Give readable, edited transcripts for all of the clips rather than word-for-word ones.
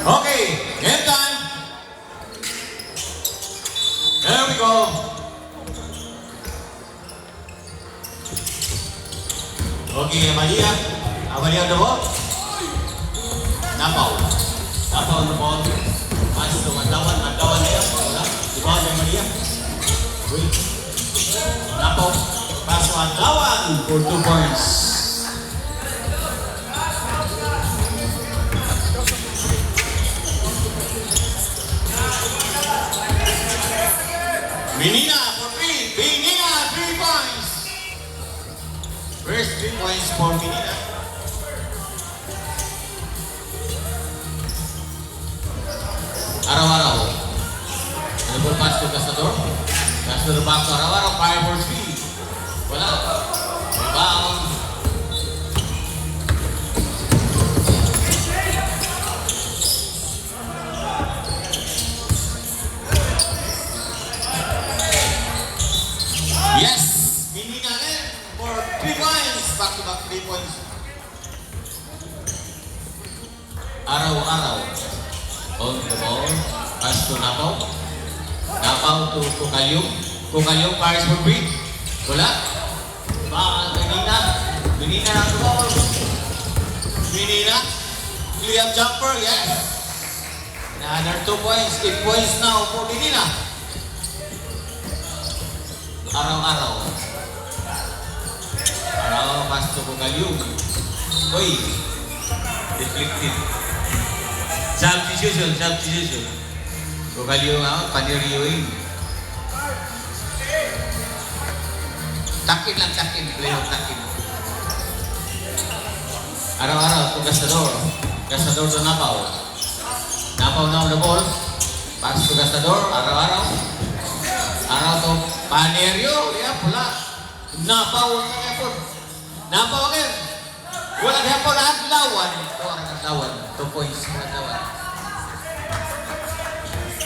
Okay, game time. There we go. Okay, Amalia. Amalia on the ball. Napaw. Napaw on the ball. Pass to Mandawan. Mandawan na yan. Wala. Diba kay Amalia? Wait. Napaw. Pass to Mandawan for 2 points. Menina for 3. Menina, 3 points. First 3 points for Menina. Araw-araw. Ano po pass to Castador? Castador back to Araw-araw. 5 for 3. Wala. Rebound. Yes! Menina for 3 points. Back-to-back 3 points. Araw-araw. On the ball. Pass to Napaw. Napaw to Kukalyong. Kukalyong pass for 3. Wala. Menina. Menina ang ball. Menina. Liam jumper. Yes. Another 2 points. 8 points now for Menina. Araw-araw. Araw, pass to Kukalyong. Uy. Deflected. Substitution. Kukalyong ako, paniriyoin. Takin. Playoff takin. Araw-araw to Castador. Castador to Napaw. Napaw now the ball. Pass to Castador. Araw-araw. Araw to Panerio. Yeah, pula. Napaw ang effort. Napaw again. Walang effort. Adlawan. Ito ang adlawan. 2 points. Adlawan.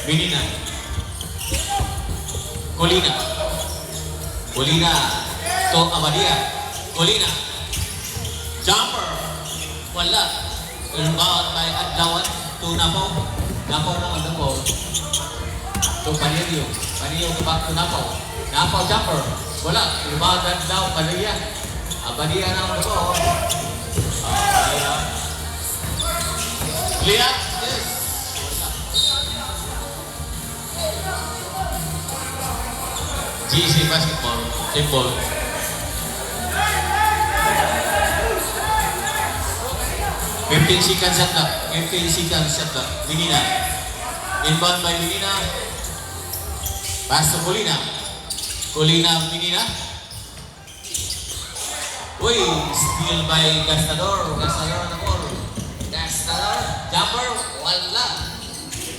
Menina. Colina. Colina to Amalia. Colina. Jumper. Wala. Rebound by Adlawan to Napaw. Napaw na on the ball. To Panerio. Panerio to back to Napaw. Napaw jumper. Wala. Rebound by Adlawan. Amalia. Amalia na on the ball. Clear. Yes. GC basketball, simple. Fifteen seconds shot clock. Menina. Inbound by Menina. Pass to Colina. Colina, Menina. Uy, steal by Castador. Castador on the ball. Castador, jumper, wala.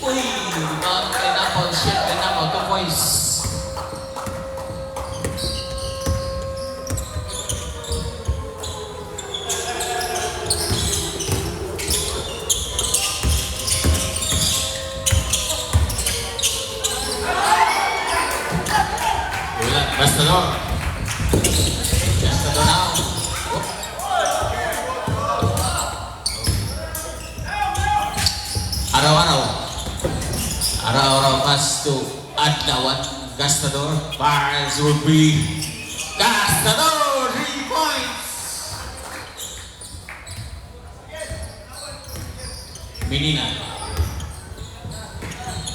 Uy, rebound by Napaw. Shit by Napaw. 2 points. Castador now. Araw-araw pass to Adlawan. Castador. Pass would be Castador. 3 points. Menina.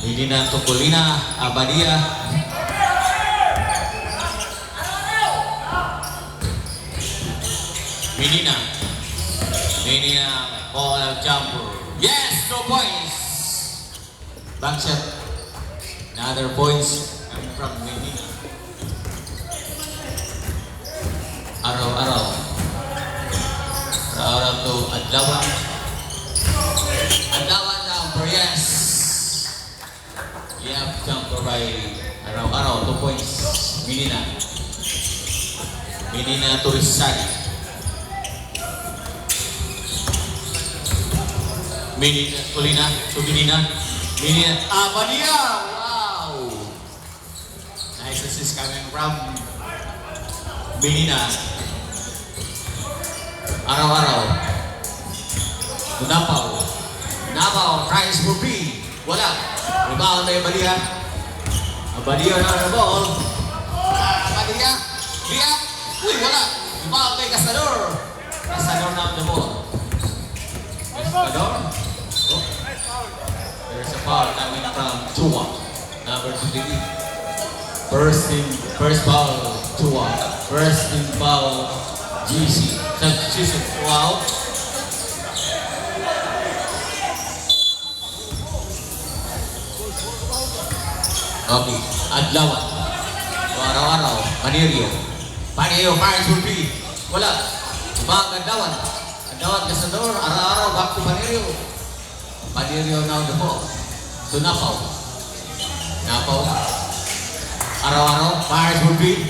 Menina to Colina. Abadia. Menina, ball jumper. Yes, 2 points. Back shot. Another points coming from Menina. Araw-araw. Araw-araw to Adlawan. Adlawan jumper, yes. Yeah, jumper by Araw-araw, 2 points. Menina. Menina to Rizal. Colina to Menina. Amalia! Wow! Nice assist coming from Menina. Araw-araw. Napaw. Napaw, tries for B. Wala. Rebound by Abadia. Abadia na the ball. Abadia. Bia. Uy, wala. Rebound by Castador. Castador na the ball. Castador. Oh. There's a foul coming from Chua. Number 23. First foul, Chua. First team foul, GC. Substitution. Wow. Okay, Adlawan. Araw-araw, Panirio. Panirio, Paris will be. Wala. Bang Adlawan. Adlawan, Castador. Araw-araw, back to Panirio. Panirio now the ball. To Napaw. Napaw. Araw-araw, Paris will be.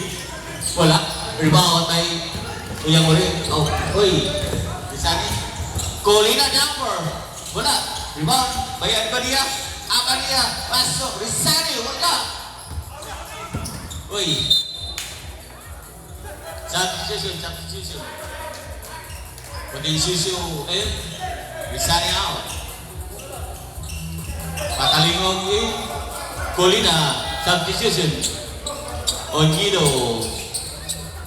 Wala. Rebound ay Uyang uli. Oh, uy. Bisani. Colina jumper. Wala. Rebound. Bayan ba dia? Apa dia? Masuk. Rizani. Wala. Uy. Substitution. Pwedeng susu. Eh. Rizani out. Pakalingong eh. Colina. Substitution. Ongido.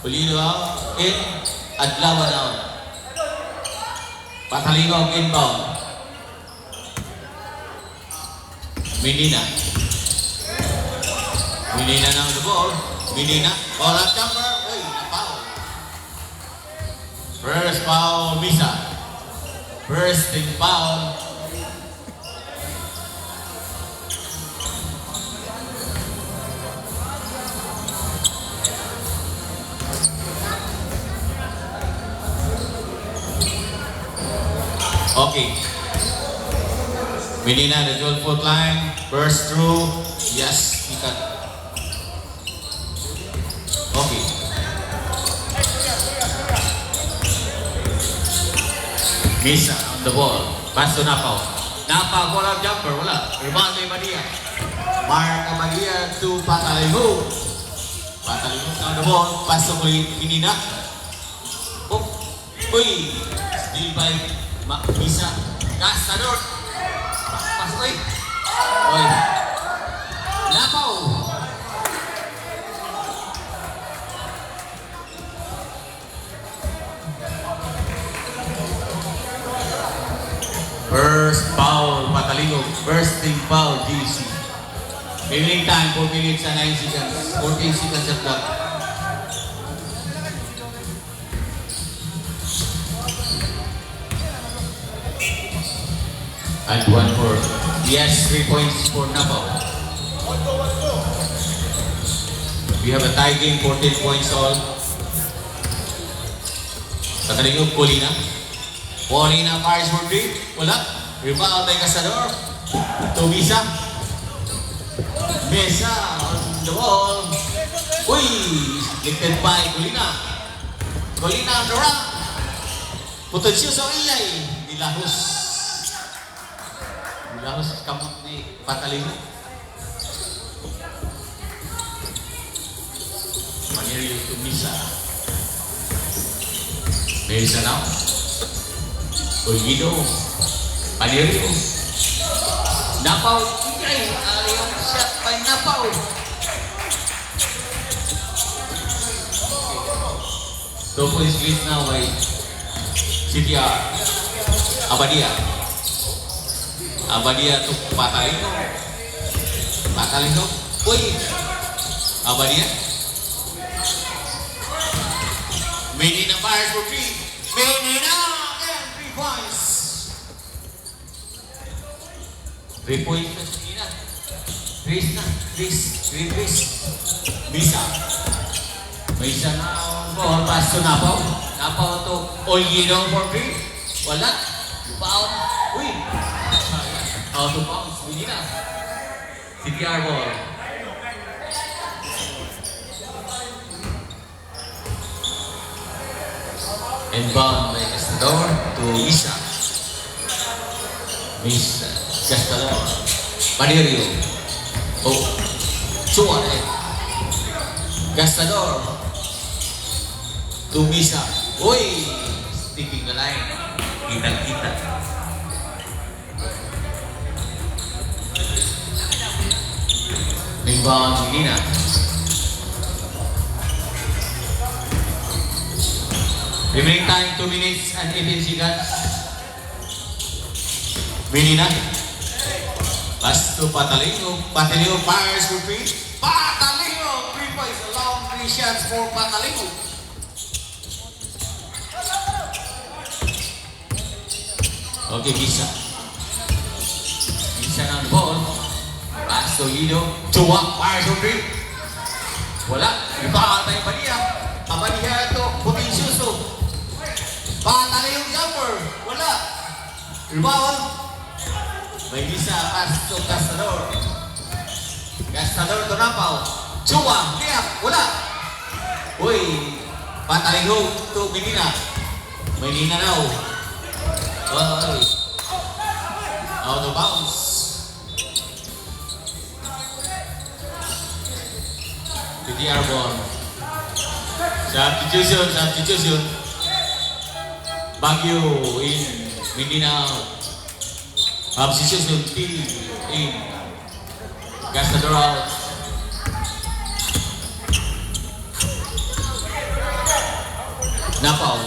Pulido out. In. Adlawan out. Pakalingong inbound. Menina now the ball. Menina. Ball up jumper. Uy, foul. First foul, Misa. First team foul. Okay. Menina, the 12-foot line, burst through. Yes, he can. Okay. Misa on the ball. Pass to Napaw. Napaw, ball up jumper. Wala. Rebound by Madia. Mark Madia to Patalingo. Patalingo on the ball. Pass to Menina. Oh. Uy. Steal by Misa. Castador. Pasok eh. Oy. Napaw. First foul, Patalingo. First team foul, GC. Remaining time, 4 minutes and 9 seconds. 14 seconds at clock. And 1 for, yes, 3 points for Napaw. We have a tie game, 14 points all. Patalingo, Colina. Colina, Paris for 3. Wala. Rebound by Castador. To Misa. Mesa on the ball. Uy! Lifted by Colina. Colina on the run. Potensyo sa ilay. Nilahos. Nilahos kamot ni Patalingo. Manirio to Misa. Mesa now. Olgido. Panirio. Napaw. Ay, yung shot by Napaw. So points lead now by CTR. Abadia. Abadia to Patalingo. Patalingo. Uy. Abadia. Menina fires for 3. Menina. 3 points. 3 points na Menina. Chris. Misa. Misa na on ball. Pass to Napaw. Napaw to Olgido for 3. Wala. Foul. Uy. Out of bounds. Menina. CTR ball. Inbound by Castador to Misa. Misa. Castador. Panirio. Oh. Chua eh. Castador. To Misa. Uy. sticking the line. Kitang-kita. Rebound, Melina. Remaining time 2 minutes and 18 seconds. Melina. Pass to Patalino. Patalino fires for free. Patalino! 3 points. Allowed 3 shots for Patalino. Okay, Bisa. Bisa ng ball. Pass to Guido. Chua fires for free. Wala. Rebound by Badia. Badia ito. Puting suso. Patalino jumper. Wala. Rebound. May Bisa. Pass to Gastador. Gastador to Napaw. Chua. Liap. Wala. Uy. Patalino to Melina. Melina now. Oy. Out of bounds. PTR ball. Substitution. Baguio in. Melina out. Substitution. Till in. Gastador out. Napaw.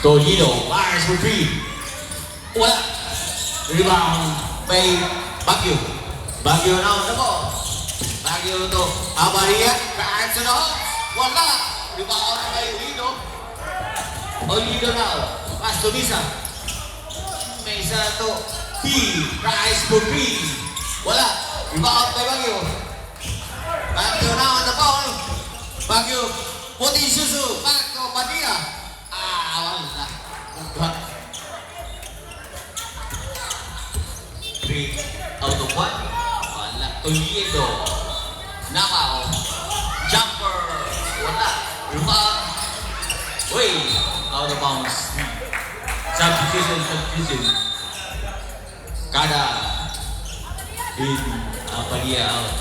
Toledo. Fires for 3. Wala. Rebound by Baguio. Baguio now on the ball. Baguio to Abaria. Fires to the hole. Wala. Rebound by Lido. Lido now. Pass to Misa. Misa to T. Fires for 3. Wala. Rebound by Baguio. Baguio now on the ball. Baguio. Puti susu. Back to Badia. Wala. Out of 1. Wala. Toledo. Napaw. Jumper. Wala. Rebound. Uy. Out of bounds. Substitution. Kada. In. Padia out.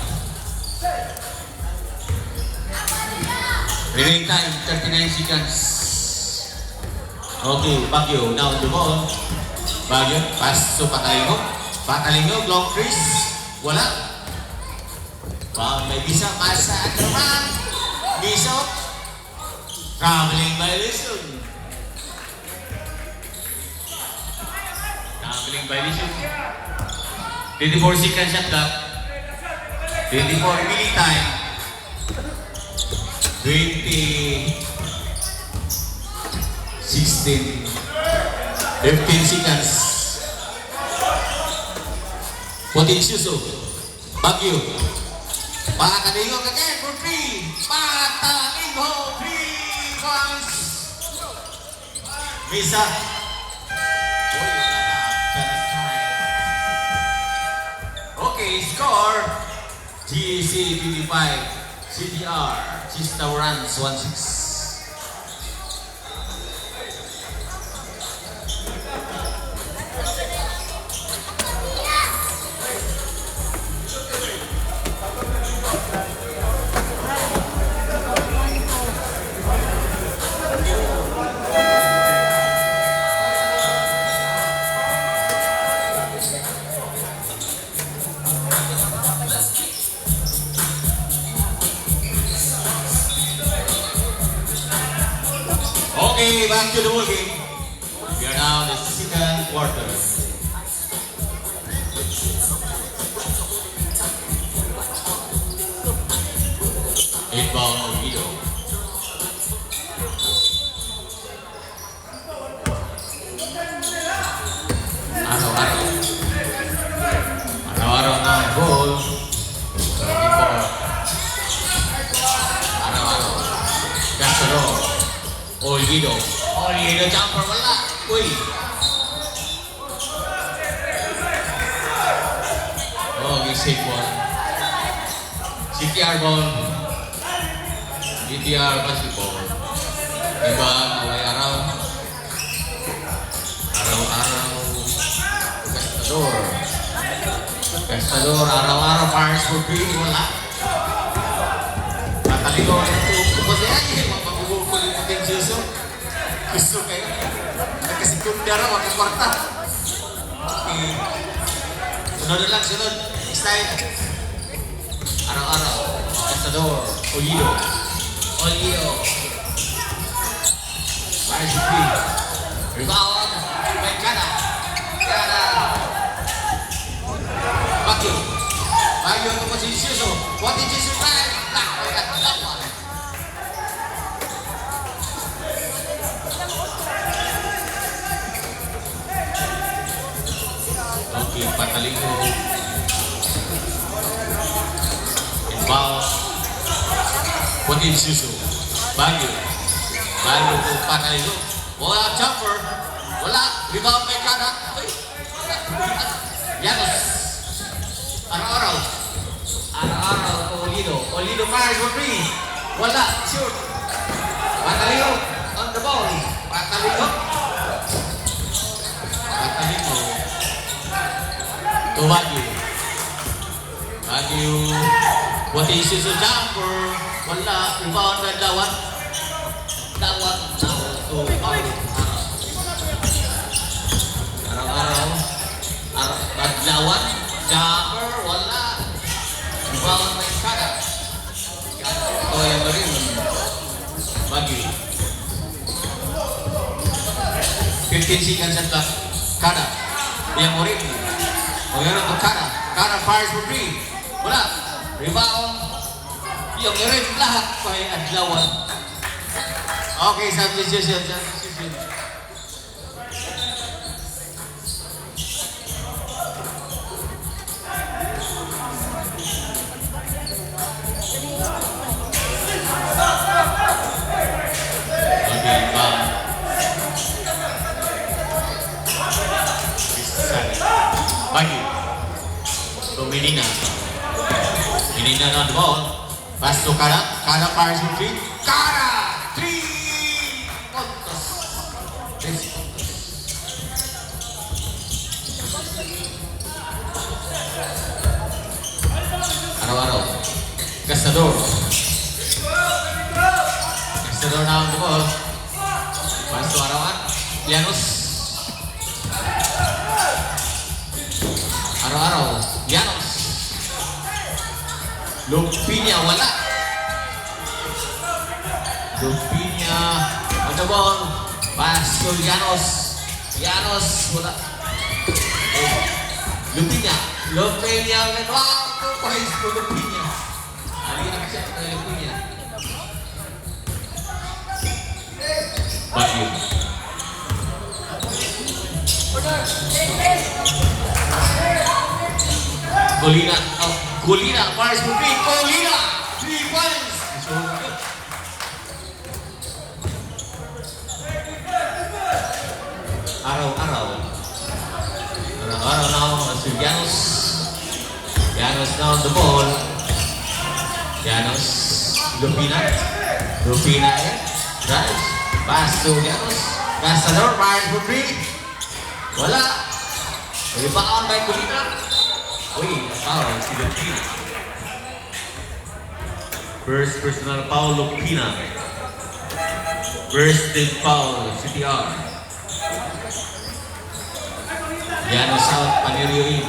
Remaining time 39 seconds. Okay. Baguio. Now the ball. Baguio. Pass to Patalino. Patalino, long crease. Wala. May Bisa. Masa at naman. Bisa. Traveling violation. 24 seconds shot clock. 24 minute time. 16. 15 seconds. Puting suso. Baguio. Patalino again for 3. Patalino 3 points. Bisa. Okay, score. GC 55. CDR. Chista runs 1-6. Okay, back to the ball game. We are now in the second quarter. Inbound Guido. Araw-araw na ball. 24. Araw-araw. Gastador. Guido jumper wala. Uy. Safe ball. CTR ball. CTR basketball. Diba, away araw. Araw-araw. Gastador, araw-araw fires for 3. Wala. Patalino ito. Kasi ay, mapagugol ko yung potential. Gusto kayo. Nagkasikunda raw, magkakwarta. Okay. Sunod na lang, sunod. Next time. Araw-araw. Gastador. Olido. Paris Bucri. Rebound. May Kana. Baguio. Baguio untuk posisi Suso. What did you say? Nah, mereka lawan. Oke, 4 kali itu. Inbound. What did Suso? Baguio untuk 4 kali itu. Bola jumper. Bola rebound may Kana. Yanos. Araw-araw Olido Paris Bucri. Wala, shoot. Pataligo on the ball. Pataligo. To Baguio. What is his jumper? Wala, rebound by Dawat. To Baguio. Araw-araw. Dawat. Jumper, wala. Rebound by Kana. Oh, yang beri Baguio. 15 seconds at left. Kana. Yang murid. Mengenai untuk Kana. Kana Paris Bucri. Wala. Rebound. Yang murid lahat kay Adlawan. Okay, substitution. Baguio. So Menina on the ball. Pass to Kana. Kana Paris Bucri. Kana! 3 puntos. Araw-araw. Gastador na on the ball. Pass to Arawan. Llanos. Araw-araw. Llanos. Lumpia wala. Lumpia on the ball. Pass to Llanos. Wala. Lumpia. Wow! 2 points to Lumpia. Halina kasi ang Lumpia. Baguio. Golina, Paris Bucri, 3 points. Araw-araw na si Llanos now on the ball. Llanos, Lupina drives, pass to Llanos. Gastador, Paris Bucri. Wala. Rebound by Golina. Foul si Lupina. First personal foul Lupina. First team foul CTR. Llanos out, Panerio in.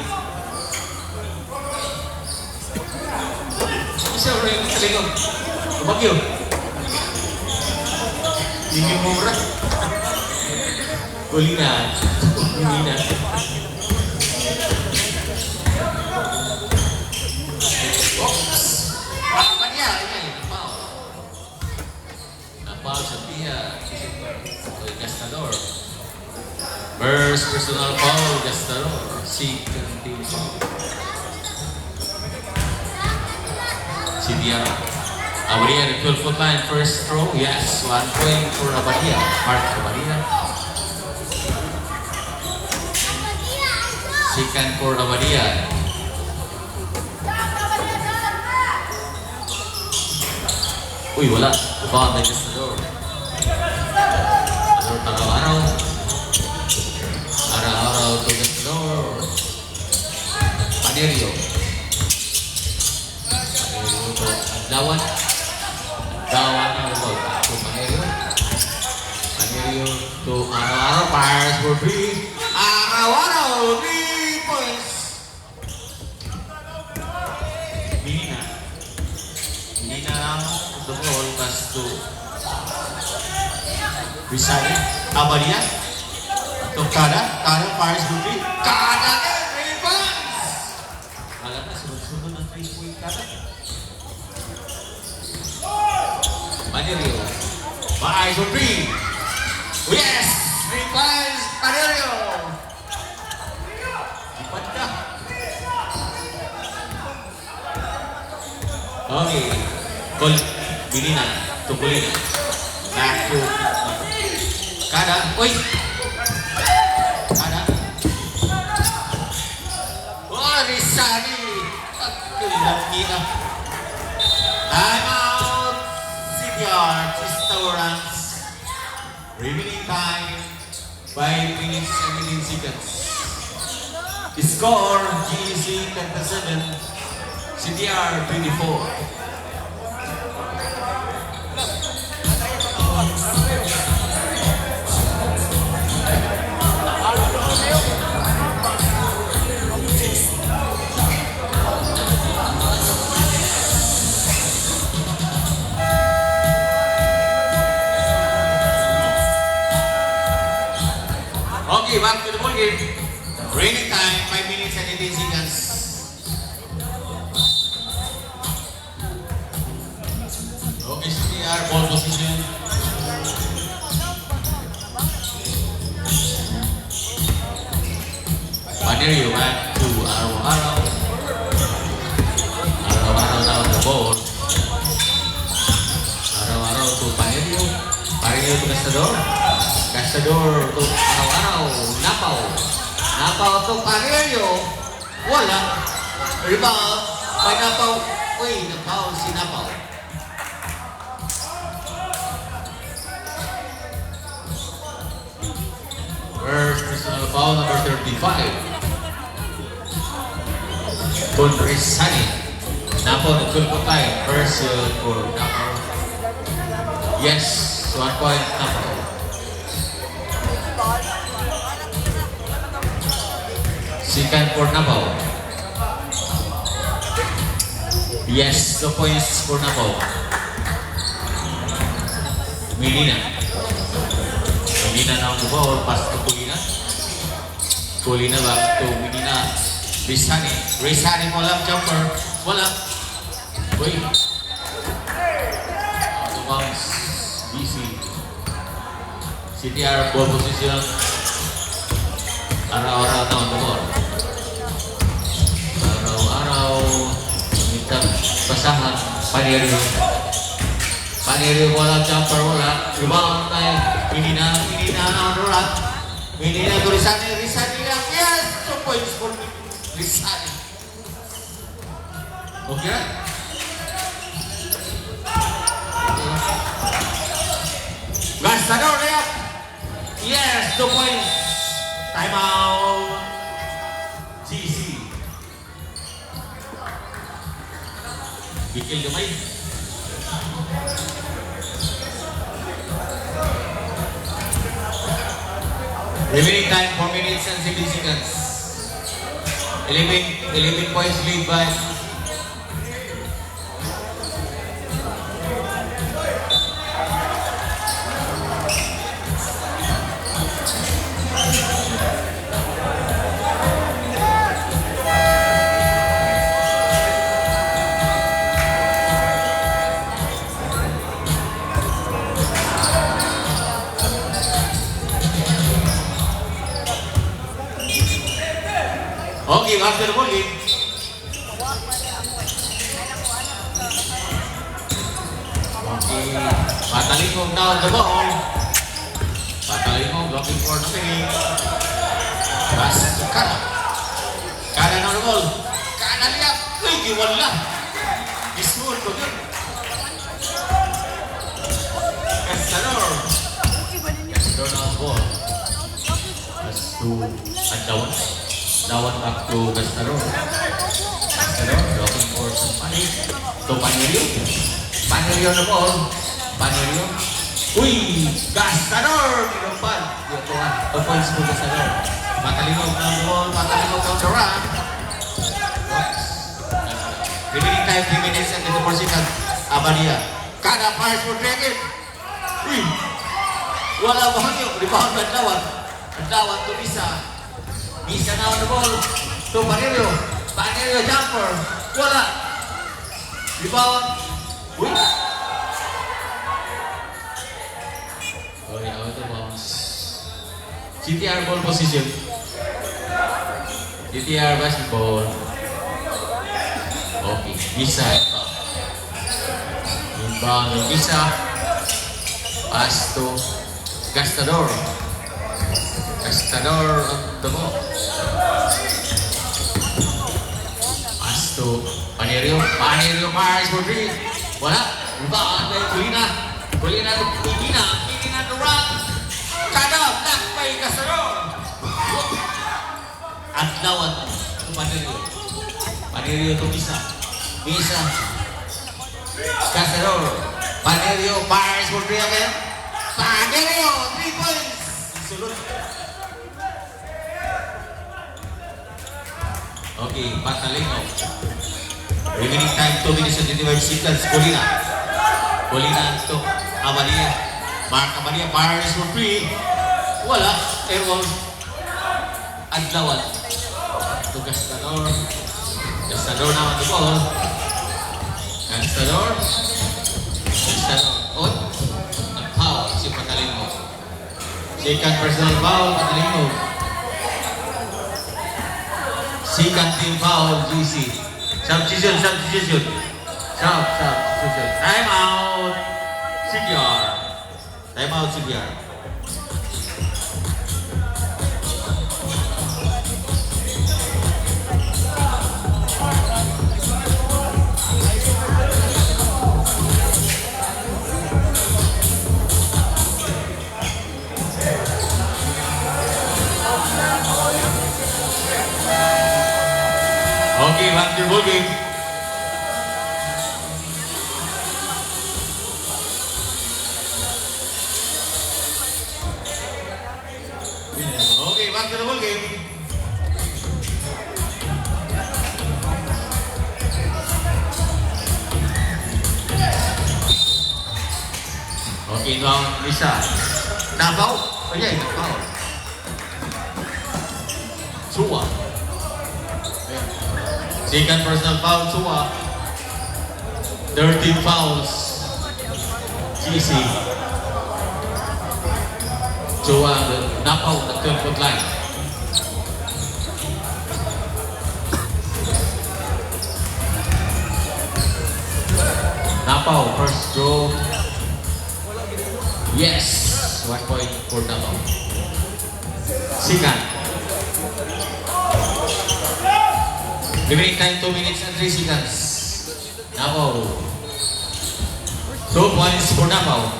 Isa rin taligong. Baguio. Hindi mura. Golina. Foul sa Pia. Gastador. First personal foul, Gastador. Second team foul. Si Diara. Abadia, the 12-foot line, first throw. Yes, 1 point for Abadia. Mark Abadia. Second for Abadia. Uy, wala. Rebound by Gastador. Araw-araw. Araw-araw to Gastador. Panerio to Adlawan. Adlawan ang ball. To Panerio to Araw-Araw fires for 3. Araw-Araw 3 points. Minina lang the ball pass to Rizali. Abadia to Kada fires for 3. Kada rebounds. Alam na, sunod-sunod ng 3-point Kada. Panerio. Fires for 3. Yes! Replies Panerio. Lipat ka. Okay. Call. Binina. Tukulina. Back to Kada. Uy! Kada. Oh, Rizani. Pagkulaki na. Time out. CDR. Restaurants. Remaining time. 5 minutes and 18 seconds. Score. GEC 37. CDR 24. Okay, back to the ball game. Raining time, 5 minutes and 18 seconds. Okay, CTR, ball position. Panerio back to Araw-Araw. Araw-Araw now the ball. Araw-Araw to Panerio. Panerio to Castador. Castador to Araw-Araw. Napaw to Panerio. Wala. Rebound. May Napaw. Uy, napaw si Napaw. First personal foul number 35. Conrisani. Napaw nagkulpo tayo. First for Napaw. Yes, 1 point Napaw. Second for Napaw. Yes, 2 points for Napaw. Medina now the ball, pass to Kulina. Kulina back to Medina. Rizani walang jumper. Wala. Uy. Out of bounds. BC. CTR ball position. Araw-Araw now the ball. Araw-Araw. Minta pasahan. Panerio walang jumper. Wala. Rebound tayo. Medina na Rorat. Medina to Rizani lang. Yes! 2 points for Rizani. Okay? Gastador layup. Yes! 2 points. Time out. GC. Bikil gamay. Remaining time 4 minutes and 70 seconds. 11 points lead by Okay, after the ball game. Okay, Patalingog down the ball. Patalingog looking for the penny. Pass to Kada. Kada now the ball. Kada liap. Uy, giwala. Ismul ko yun. Castador. Castador now the ball. Pass to Andawan. Dawan back to Castador. Castador looking for some money. To Panerio. Panerio na ball. Panerio. Uy! Gastador! Tinumpan. 2 points po Gastador. Matalinog ng ball. Matalinog ng Durant. Remaining time 3 minutes and 24 seconds. Abadia. Kada pass for Dragon. Uy! Wala bahagyo. Rebound by Adlawan. Adlawan to Misa. Misa now on the ball. To Panerio. Panerio jumper. Wala. Rebound. Uy! Oy, out of bounds. CTR ball position. CTR basketball. Okay, Misa. Inbound ng Misa. Pass to Gastador. Gastador on the ball. Pass to Panerio. Panerio fires for 3. Wala. Rebound by Kulina. Kulina to Kulina. Kulina to run. Kadam. Knock by Gastador. Adlawan to Panerio. Panerio to Misa. Misa. Gastador. Panerio fires for 3 again. Panerio, 3 points. Sulod. Okay, Patalino. Remaining time 2 minutes and 25 seconds. Colina. Colina to Abadia. Mark Abadia fires for 3. Wala. Airwall. Adlawan. To Gastador. Gastador now on the ball. Gastador. Gastador. On. Foul si Patalino. Second personal foul, Patalino. Second team foul, GC. Substitution. Time out, CDR. Time out, CDR. Okay, back to ball game. Okay, back to the ball game. Okay, now Lisa. Nabaw. Oh yeah, nabaw. Suwa. Second personal foul, Chua. 13 fouls. GC. Chua, knock out the 12-foot line. Napao, first draw. Yes! 1 point for Napao. Second. Remaining time 2 minutes and 3 seconds. Napao. 2 points for Napao.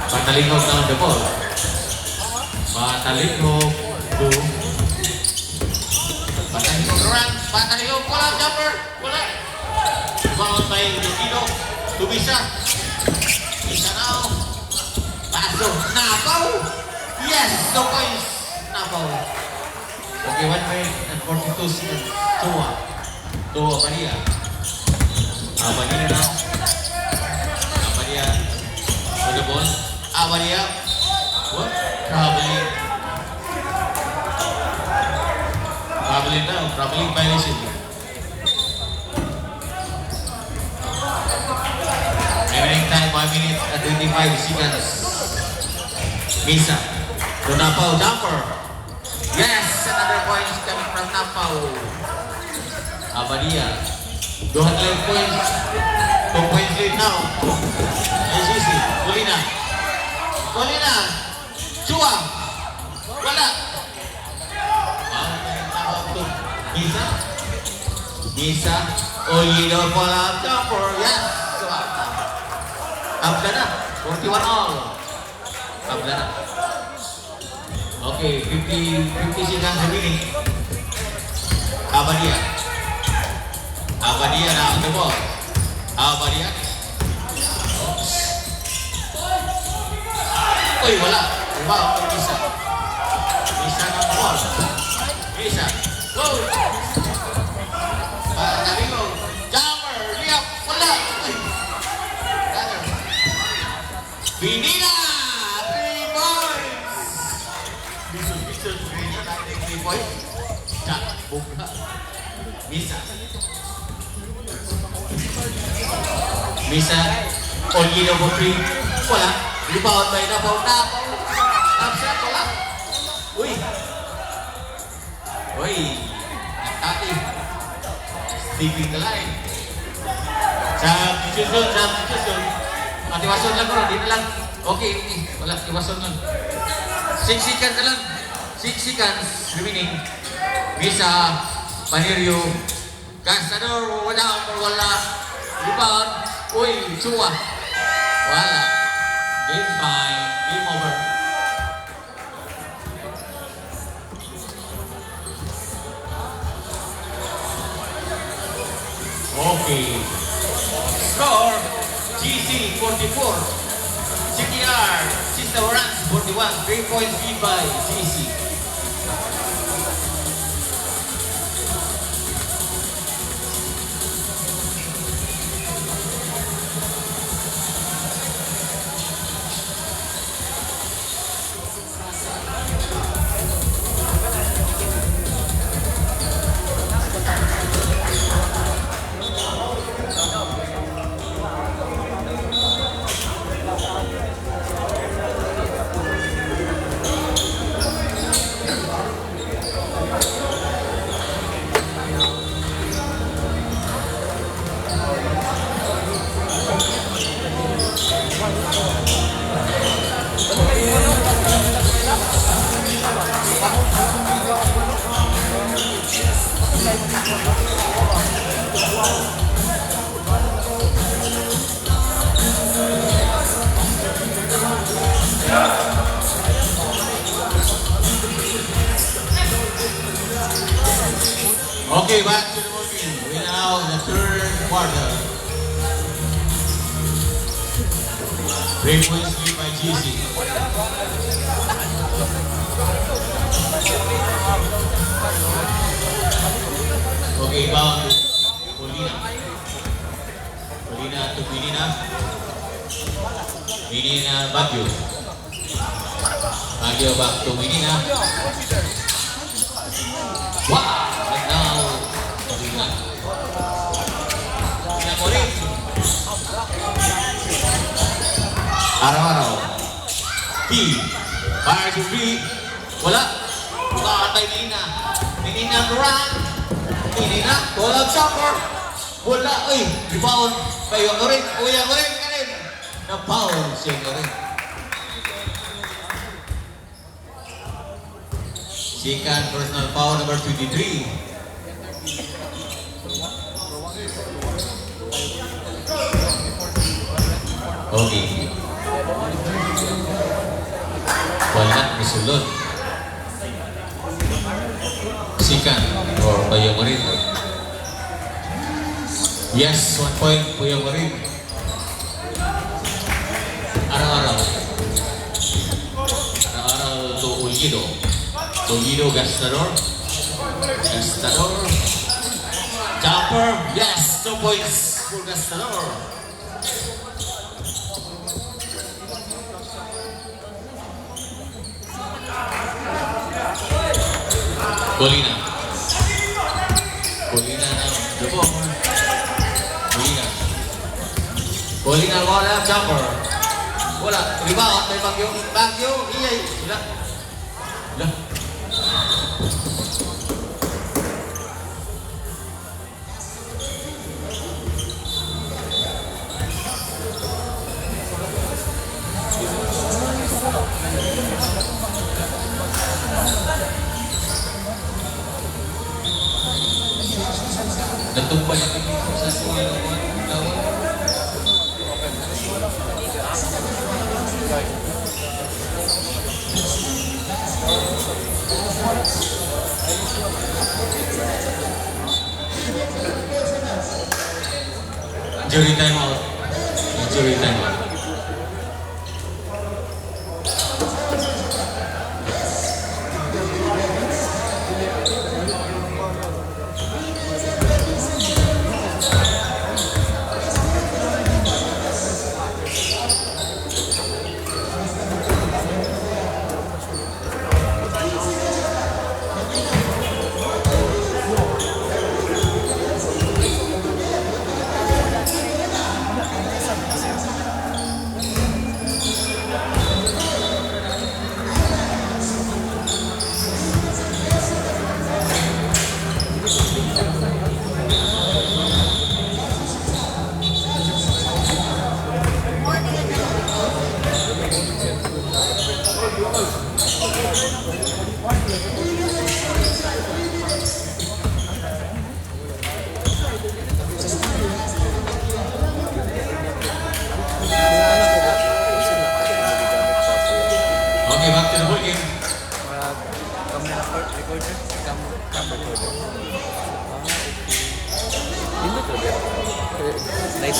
Patalikog na on the ball. Patalikog to Patalikog run. Patalikog wala jumper. Wala. Rebound by Lugino. Tubisa. Isa now. Paso. Napao. Yes! 2 points. Napao. Okay, 1 minute and 42 seconds. Chua. To Abadia. Abadia now. Abadia on the ball. Abadia. What? Traveling. Traveling now. Traveling violation. Remaining time 1 minute and 25 seconds. Misa. To Napao jumper. Yes, another point is coming from Napao. Abadia. 200 points. 2 points lead now. ACC. Colina. Colina. Chua. Wala. Misa. Misa. Olino pala jumper. Yes. Tabla na. 41 all. Tabla na. Okay, 50 seconds remaining. Abadia. Abadia now on the ball. Abadia. Uy, wala. Rebound kay Misa. Misa ng ball. Misa. Go! Narigo. Jumper. Liap. Wala. Uy. Gather. Binina! 3 points! Bisun-bisun. Binina natin 3 points. Jack. Buka. Misa. Misa. Olgido for 3. Wala. Rebound by Napaw. Upset. Wala. Uy. Uy. Nagtati. Stepping the line. Substitution. Matiwason lang ko. Di na lang. Okay. Wala. Iwason lang. 6 seconds na lang. 6 seconds remaining. Misa. Panirio. Gastador. Wala. Rebound. Uy. Chua. Wala. Game 5. Game over. Okay. Score GC 44. CTR Sister Orange 41. 3 points lead by GC. Okay, back to the movie. We're now in the third quarter. 3 points lead by GC. Okay, bound to Polina. Polina to Pinina. Pinina Baguio. Baguio back to Pinina. Wow! And now, Polina. Polina Morin. Araw-araw. T. Fire to 3. Wala. Wala kay Nina. Nina Duran. Nina. Wala chopper. Wala. Uy. Rebound. Kayo ko rin. Kuya ko rin. Ka rin. Na-foul siya ko rin. Second personal foul number 23. Okay. Wala, misulod. Sikan or Puyo Marin. Yes, 1 point Puyo Marin. Araw-araw. Araw-araw to Ulgido. Ulgido Gastador. Gastador. Jumper. Yes, 2 points for Gastador. Polina. Polina now. Dupo. Polina. Polina wala. Jumper. Wala. Rebound. May Baguio. Baguio. Iyay. Wala. Wala. Natumpay ang sa suwelo ko. Jury time out. Jury time out.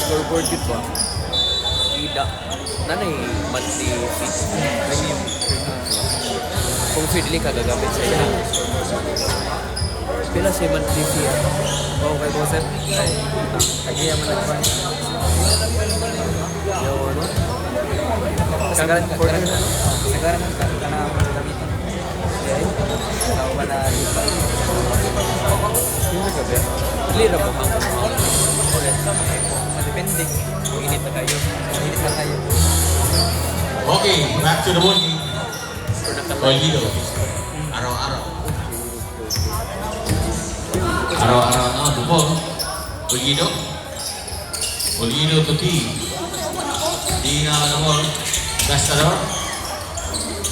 scoreboard yun ba? Ida. Nanay, monthly fee. Premium. Kung fiddly ka gagamit sa iya. Pila siya monthly fee. Okay po sir. Ay, kaya man nagpan. Yo, no? Sagaran ka. Sagaran ka. Kana mo gamitin. Okay. Tao ba na iba? Sino ka ba? Clear mo bang? Okay. Depende. Kung init na kayo. Init na kayo. Okay, back to the bowling. Olido. Araw-araw. Araw-araw na the ball. Olido. Olido to T. T na the ball. Gastador.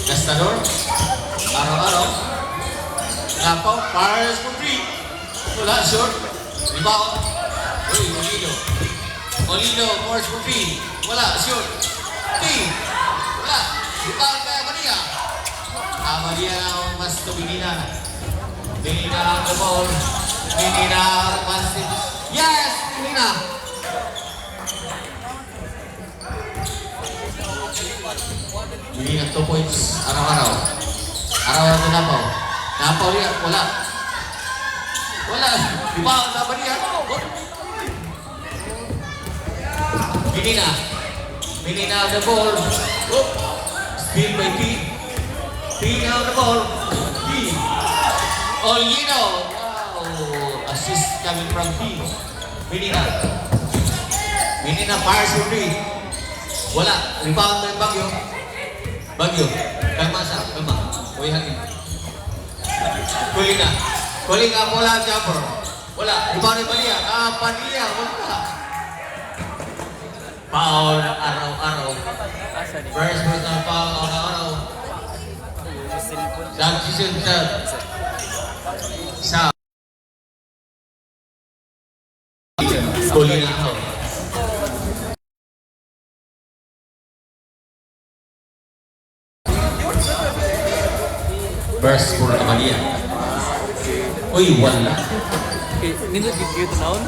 Gastador. Araw-araw. Lapaw. Fires for 3. Wala, short. Rebound. Uy, Olido. Olido, force for 3. Wala, short. T. Wala. Rebound kay Amalia. Amalia na mas to Binina. Binina ang the ball. Binina pass. Yes! Binina! Binina 2 points. Araw-araw. Araw-araw na Napaw. Napaw niya. Wala. Wala. Rebound na Amalia. Binina. Binina the ball. Oh. Steal by P. P now the ball. P. Olguino. Wow. Assist coming from P. Binina. Binina fires for 3. Wala. Rebound by Bagyo. Bagyo. Kalma siya. Kalma. Uy hangin. Kulina. Kulina bola jumper. Wala. Rebound by Padilla. Padilla. Wala. Foul araw-araw. First personal foul araw-araw. Substitution sa Colina out. First for Amalia. Uy, wala. Nindot yung taon?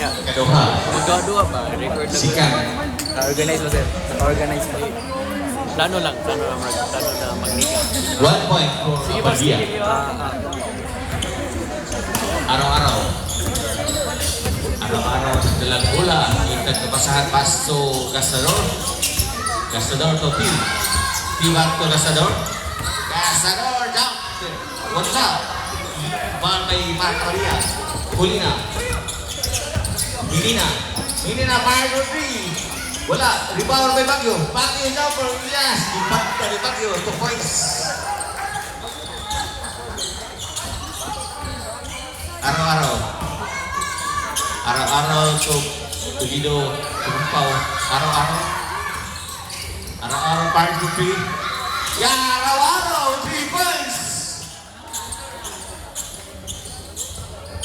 Yeah. Kaduha. Magkakaduha ba? Record na. Sikan. Na-organize mo sir. Na-organize mo. Plano lang. Plano na magliga. 1 point for Amalia. Araw-araw. Araw-araw sa dalang bola. Kita kepasahan pas to Gastador. Gastador to T. T back to Gastador. Gastador jump. Wala. Ball by Mark Maria. Kulina. Binina. Binina fire for 3. Wala. Rebound by Bagyo. Bagyo jumper. Yes. Ipat ka ni Bagyo. 2 points. Araw-araw. Araw-araw to Pulido. Tumpaw. Araw-araw. Araw-araw fire for 3. Yeah. Araw-araw. 3 points.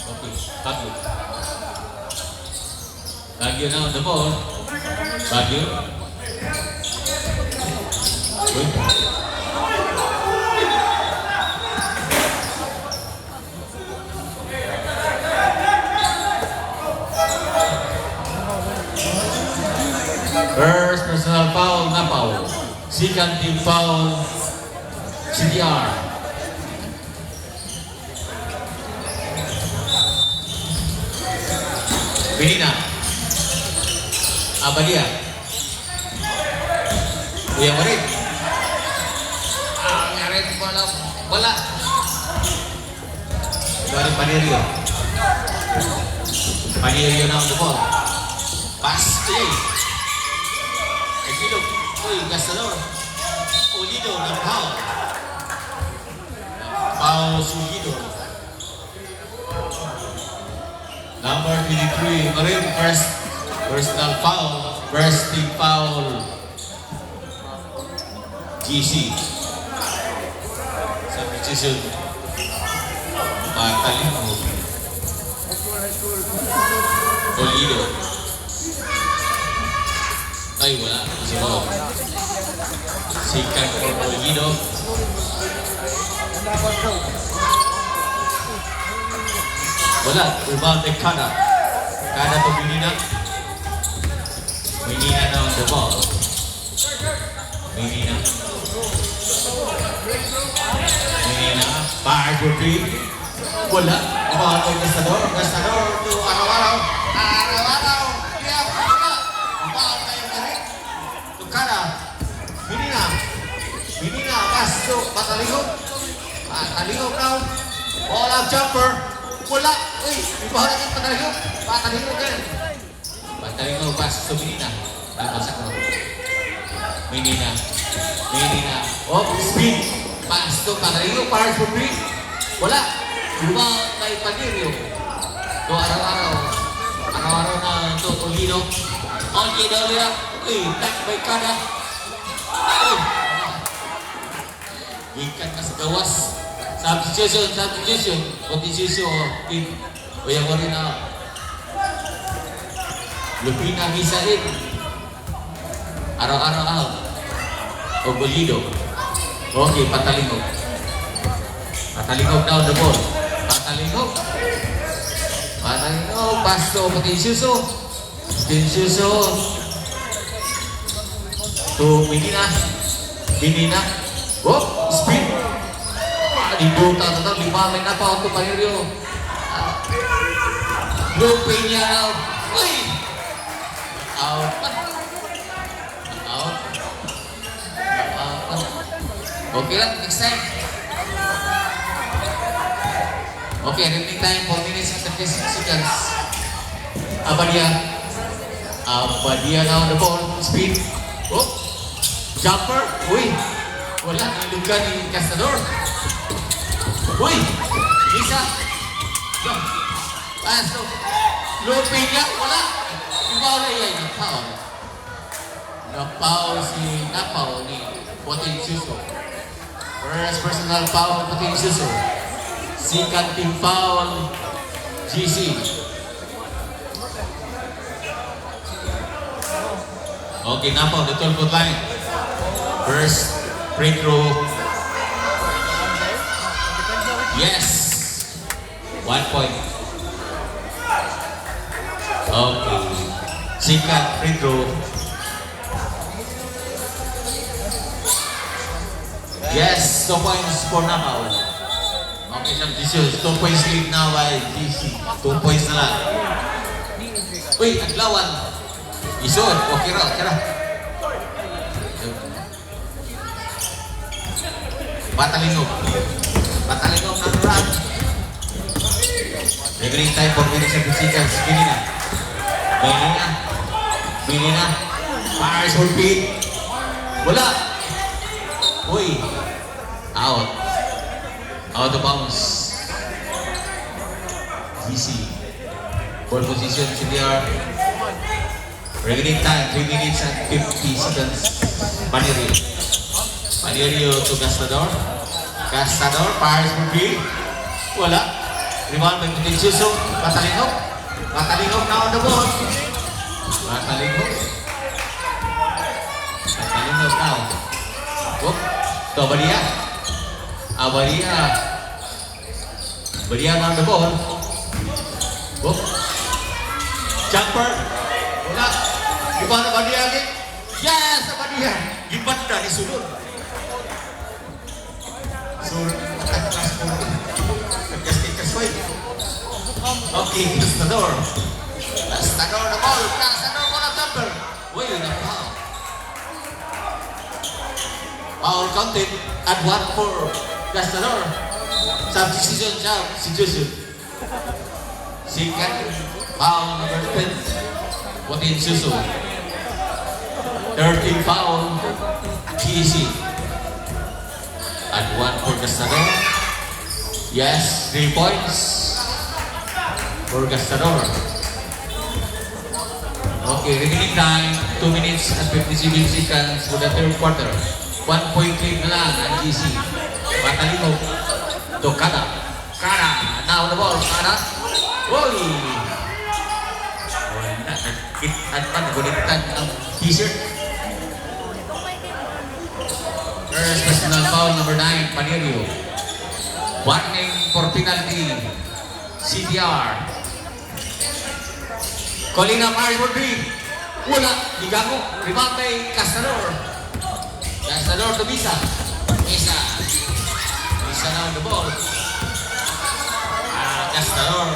Okay. Bagyo. Bagyo now the ball. Bagyo. Wait. First personal foul, Napaw. Second team foul, CDR. Binina. Abadia. Kuya Marit. Ngarit wala. Wala. Dari Panirio. Panirio na on the ball. Pass to you. Egido. Uy, Gastador. Olido ng foul. Foul Sugido. Number 23, Marin, first personal foul, first team foul, GC. Substitution, Matalino, Olido. Ay, wala. Siguro. Second for Olido. Wala, rebound kay Kada. Kada to Binina. Medina now on the ball. Medina. Medina. Fires for three. Wala. Ibang kay Gastador. Gastador to araw-araw. Araw-araw. Yeah, wala. Ibang kayo galing. Tukara. Medina. Medina. Pasto. Patalingog. Patalingog now. Ball up jumper. Wala. Uy. Ibang kayo patalingog. Patalingog din. Patalingog. Pasto. Medina. Napasak mo. Medina. Medina. Oh, speed. Pasto. Patalingog. Fires for three. Wala. Diba kay Panirio? Do araw-araw. Araw-araw na ito, Tolino. Okay, dali na. Uy, tak by kada. Uy. Ikan ka sa gawas. Substitution. Team. O yung wari na. Lupina Misain. Araw-araw out. O Bolido. Okay, Patalingog. Patalingog now the ball. Patalingog. Pasto. Potensyuso. To Medina. Oh, speed. Dibuta total 5 men na pa untuk Panirio. Lupinnya now. Uy. Out. Okay lang, next time. Okay, remaining time 4 minutes and 36 seconds. Abadia now on the ball. Speed. Oh. Jumper. Uy. Wala. Nilugan ni Gastador. Uy. Isa. Jump. Pasto. Lupin niya. Wala. Ibaw na yan. Napaw si Napaw ni Potensyuso. First personal foul Potensyuso. Second team foul, GC. Okay, Napaw, the 12-foot line. First free throw. Yes. 1 point. Okay. Second free throw. Yes, 2 points for Napaw. Okay, substitution. 2 points lead now by GC. 2 points na lang. Uy, Aglawan. Isod. Okay raw. Tara. Patalingog na run. Remaining time for minutes and 2 seconds. Medina. Fires for feet. Wala. Uy. Out of bounds. GC. Ball position, CDR. Remaining time, 3 minutes and 50 seconds. Panirio to Gastador. Fires for three. Wala. Rebound by Potensyuso. Patalingog now on the ball. Patalingog now. Oh, to Abadia on the ball. Oh. Jumper. Wala. Gimana Abadia lagi? Yes, Abadia. Gimana disulur? Okay, Gastador the ball. Gastador bola jumper. Wait, foul. Foul counted at 1 for Gastador. Substitution. Second foul number 10. Potensyuso. 13 foul. GC. At 1 for Gastador. Yes, 3 points for Gastador. Okay, remaining time 2 minutes and 57 seconds for the third quarter. 1 point lead na lang ang GC. Patalingog to Kada. Now the ball. Kada. Uy! Gulitan ang t-shirt. First personal foul number 9, Panirio. Warning for penalty. CTR. Calling up Harry for three. Wala. Ligago. Rebound by Castador. Castador to Misa. Misa. Misa now the ball. Castador.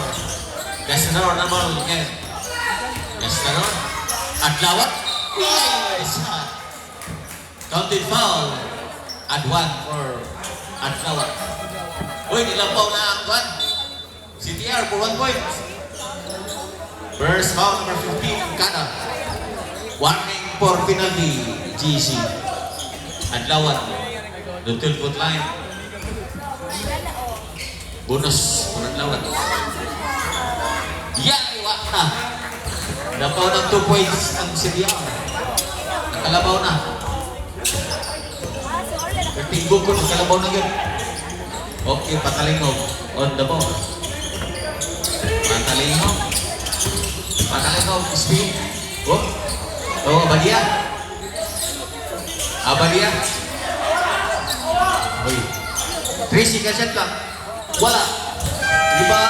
Castador na ball again. Castador. Adlawat. Yes. Counted foul. Add one for Adlawat. Uy, nilampaw na ang one. CTR for 1 point. First foul number 15, Kada. Warning for penalty, GC. Adlawat. The 12-foot line. Bonus for Adlawat. Yan, iwa na. Napaw ng 2 points ang CTR. Nakalabaw na. Katinggog ko, nakalabaw na yun. Okay, Patalingog on the ball. Patalingog. Patalingog, speed. Oh, oh, Abadia. Abadia. Uy. 3 seconds yan ka. Wala. Diba?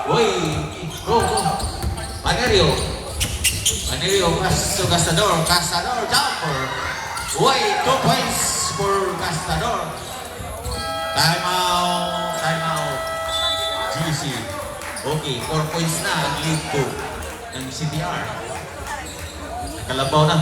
Uy. Go, go. Panerio. Panerio, Castador. Castador, jumper. Uy, 2 points for Castador. Time out. Time out. GC. Okay, 4 points na ang lead 2 ng CTR. Nakalabaw na.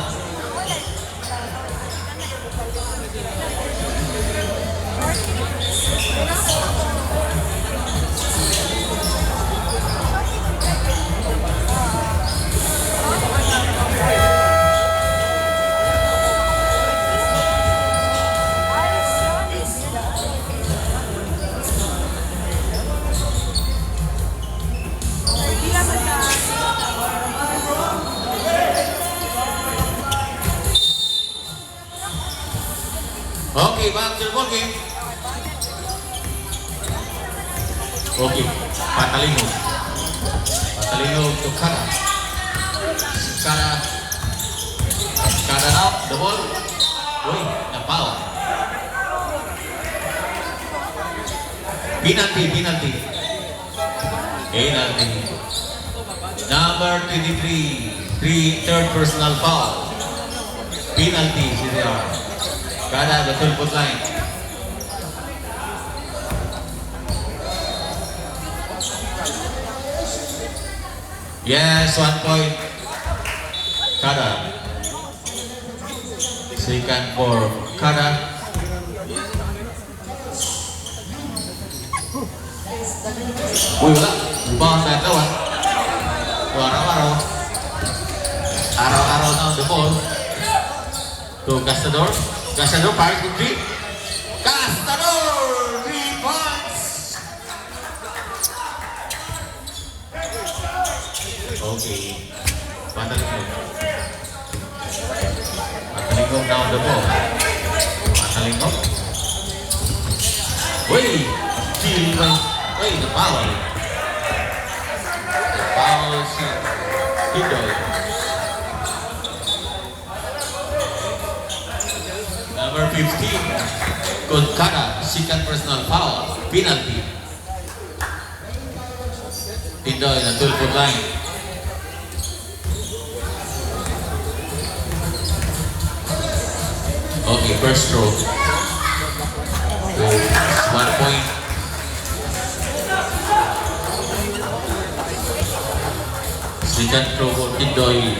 Okay, back to the ball game. Okay, Patalingog. Patalingog to Kada. Kada. Kada now, the ball. Uy, napaw. Penalty, penalty. Penalty. Number 23, third personal foul. Penalty, CTR. Kada, the 12-foot line. Yes, 1 point. Kada. Second for Kada. Uy, wala. Rebound na ito, ah. Araw-araw. Araw-araw na the ball. To Castador. Castador, Paris with 3. Castador! 3 points! Okay. Patalingog. Patalingog down the ball. Patalingog. Uy! Kill by... Uy, napawa. Napawa si Pidoy. Number 15, Konkada, second personal foul, penalty. Pindoy na 12-foot line. Okay, first throw. 1 point. Second throw for Pindoy.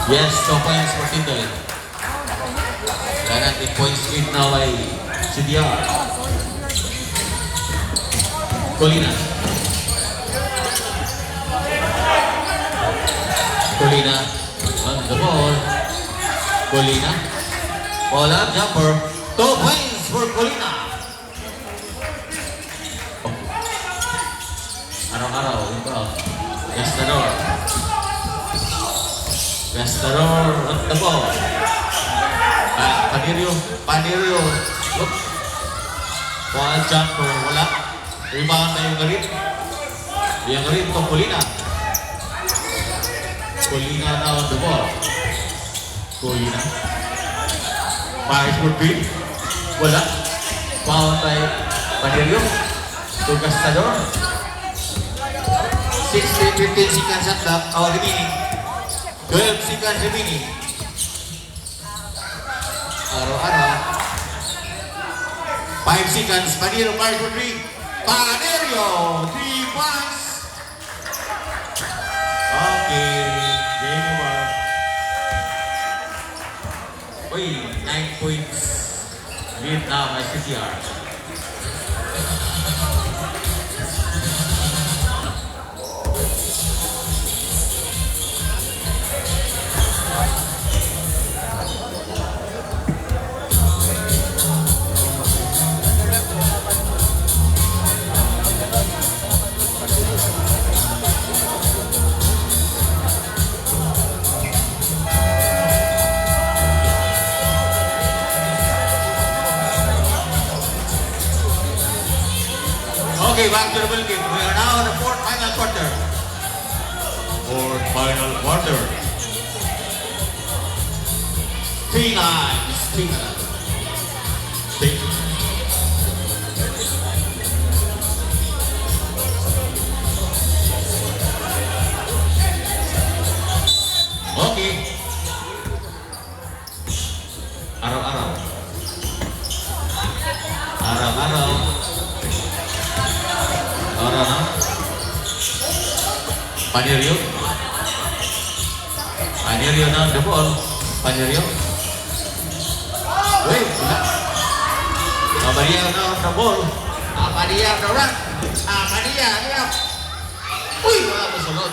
Yes, 2 points for Pindoy. Karena di points lead now by CTR. Colina. Colina on the ball. Colina. Ball up, jumper. 2 points for Colina. Araw-araw, improv. Gastador. Gastador on the ball. Panerio. Look. Ball jumper, wala. Rebound na yung garit. Yung garit to Colina. Colina now on the ball. Colina. Paris would be. Wala. Foul by Panerio. To Gastador. 16, 15 seconds at the remaining. 12 seconds remaining. Araw-araw. 5 seconds. Panero, fires for 3. Panerio, 3 points. Okay, game over. Uy, 9 points. Lead now by CTR. Okay, back to the ball game. We are now in the fourth final quarter. Fourth final quarter. 3 lines. 3 lines. Okay. Araw-araw. Araw-araw. Araw na. Panerio. Panerio na the ball. Panerio. Wait. Maria na the ball. Maria the run. Maria. Uy, wala po sulod.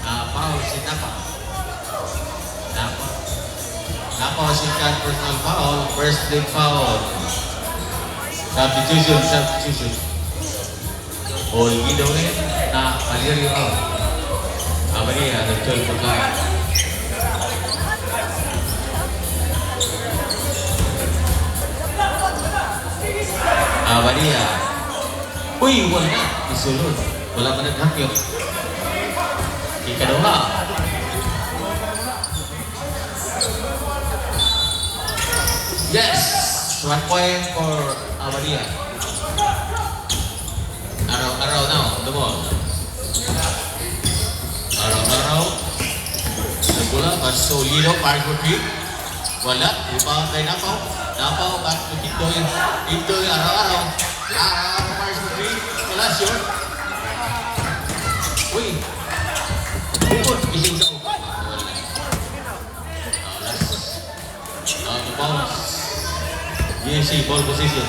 Napaw si Napa. Napaw si personal foul. First big foul. Substitution. Olvido na Valerio out. Maria nag-12 pagkain. Maria. Uy, wala na. Isulod. Wala pa nag-hakyo. Ikaduha. Yes! 1 point for Maria. Araw-araw now, the ball. Araw-araw. Nagula, Solido, Park for 3. Wala, rebound kay Napaw. Napaw, back to Tindoy. Tindoy, araw-araw. Araw-araw, Park for 3. Wala, sure. Uy. Bukod, ising sa upa. Out of bounds. BFC, ball position.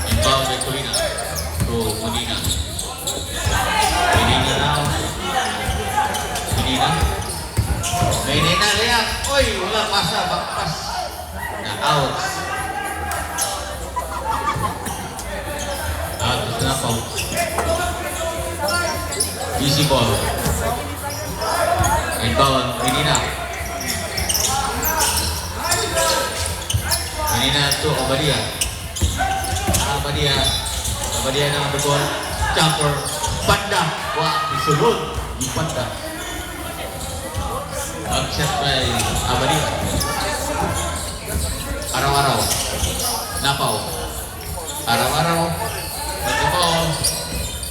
Inbound by Colina to Medina. Medina now. Medina lihat. Uy, wala pasa, bakpas. Na out. Out of Napaw. Easy ball. Inbound, Medina. Medina to Abadia. Abadia na the ball. Jumper. Panda. Wah, disulod. Di Panda. Upset by Abadia. Araw-araw. Napaw. Araw-araw. The ball.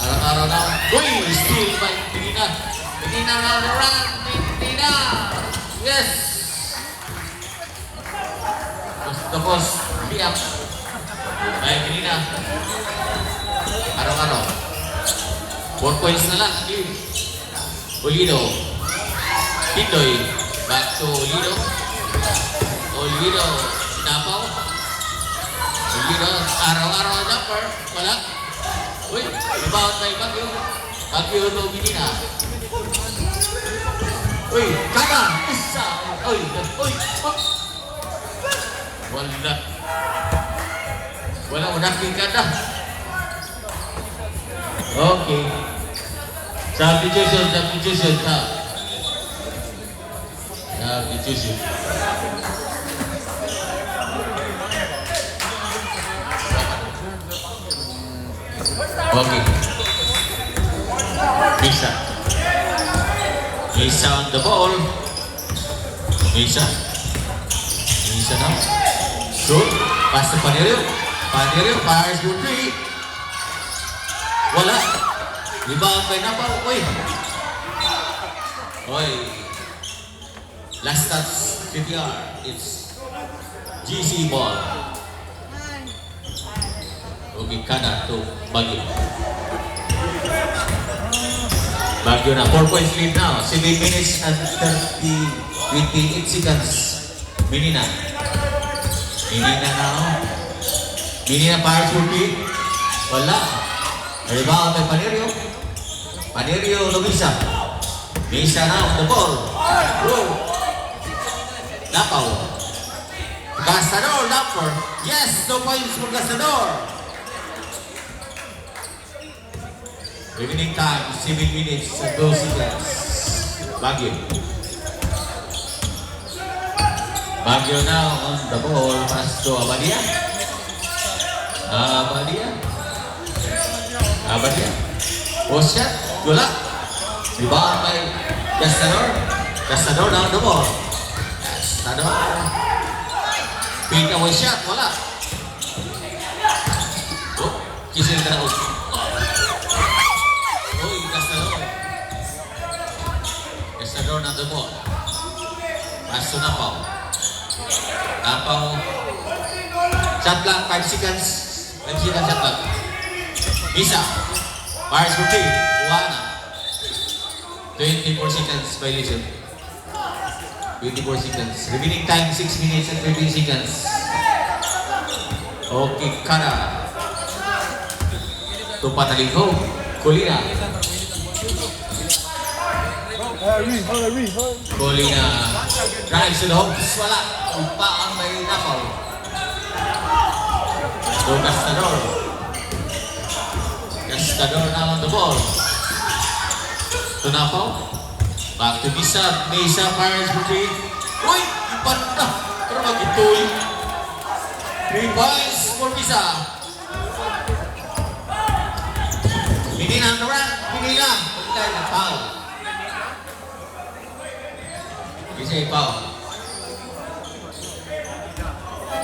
Araw-araw na. Uy, steal by Medina. Medina na run. Medina. Yes. Tapos, liap. Ay, Medina. Araw-araw. 4 points na lang. Olido. Tindoy. Back to Olido. Olido. Napaw. Olido. Araw-araw jumper. Wala. Uy, rebound by Baguio. Baguio to Medina. Uy, kata. Isa. Uy. Wala mo nakikita. Okay. Substitution. Okay. Misa on the ball. Misa now. Shoot. Pass to Panerio. Panerio fires for 3. Wala. Rebound by Napaw. Uy. Uy. Last touch, CTR. It's GC ball. Okay, kada to Baguio. Baguio na. 4 points lead now. 7 minutes and 28 seconds. Minina. Minina now. Minina Pirates will be. Wala. Rebound by Panerio. Panerio Lovisa. Misa now the ball. Go. Lapaw. Gastador, Lapper. Yes, 2 points for Gastador. Remaining time, 7 minutes and 2 seconds. Baguio. Baguio now on the ball. Pass to Abadia. Abadia. Post shot. Gula. Rebound by Gastador. Gastador now on the ball. Gastador. Pick away shot. Wala. Oh, kisil ka na. Gastador na the ball. Pass to Napaw. Napaw. Shot clock, 5 seconds. 5 seconds shot clock. Misa. Pirates for 3. Buwana. 24 seconds violation. 24 seconds. Remaining time, 6 minutes and 13 seconds. Okay, Kara. Tupataliko. Colina. Colina drives to the hoops. Wala. Upaan may Napaw. So Gastador. Gastador now on the ball. To Napaw. Back to Misa. Misa Pirates for 3. Uy! Ipan na. Pero mag-ituloy. 3 points for Misa. Minina ang run. Minina. Pagkay na foul. Kasi foul.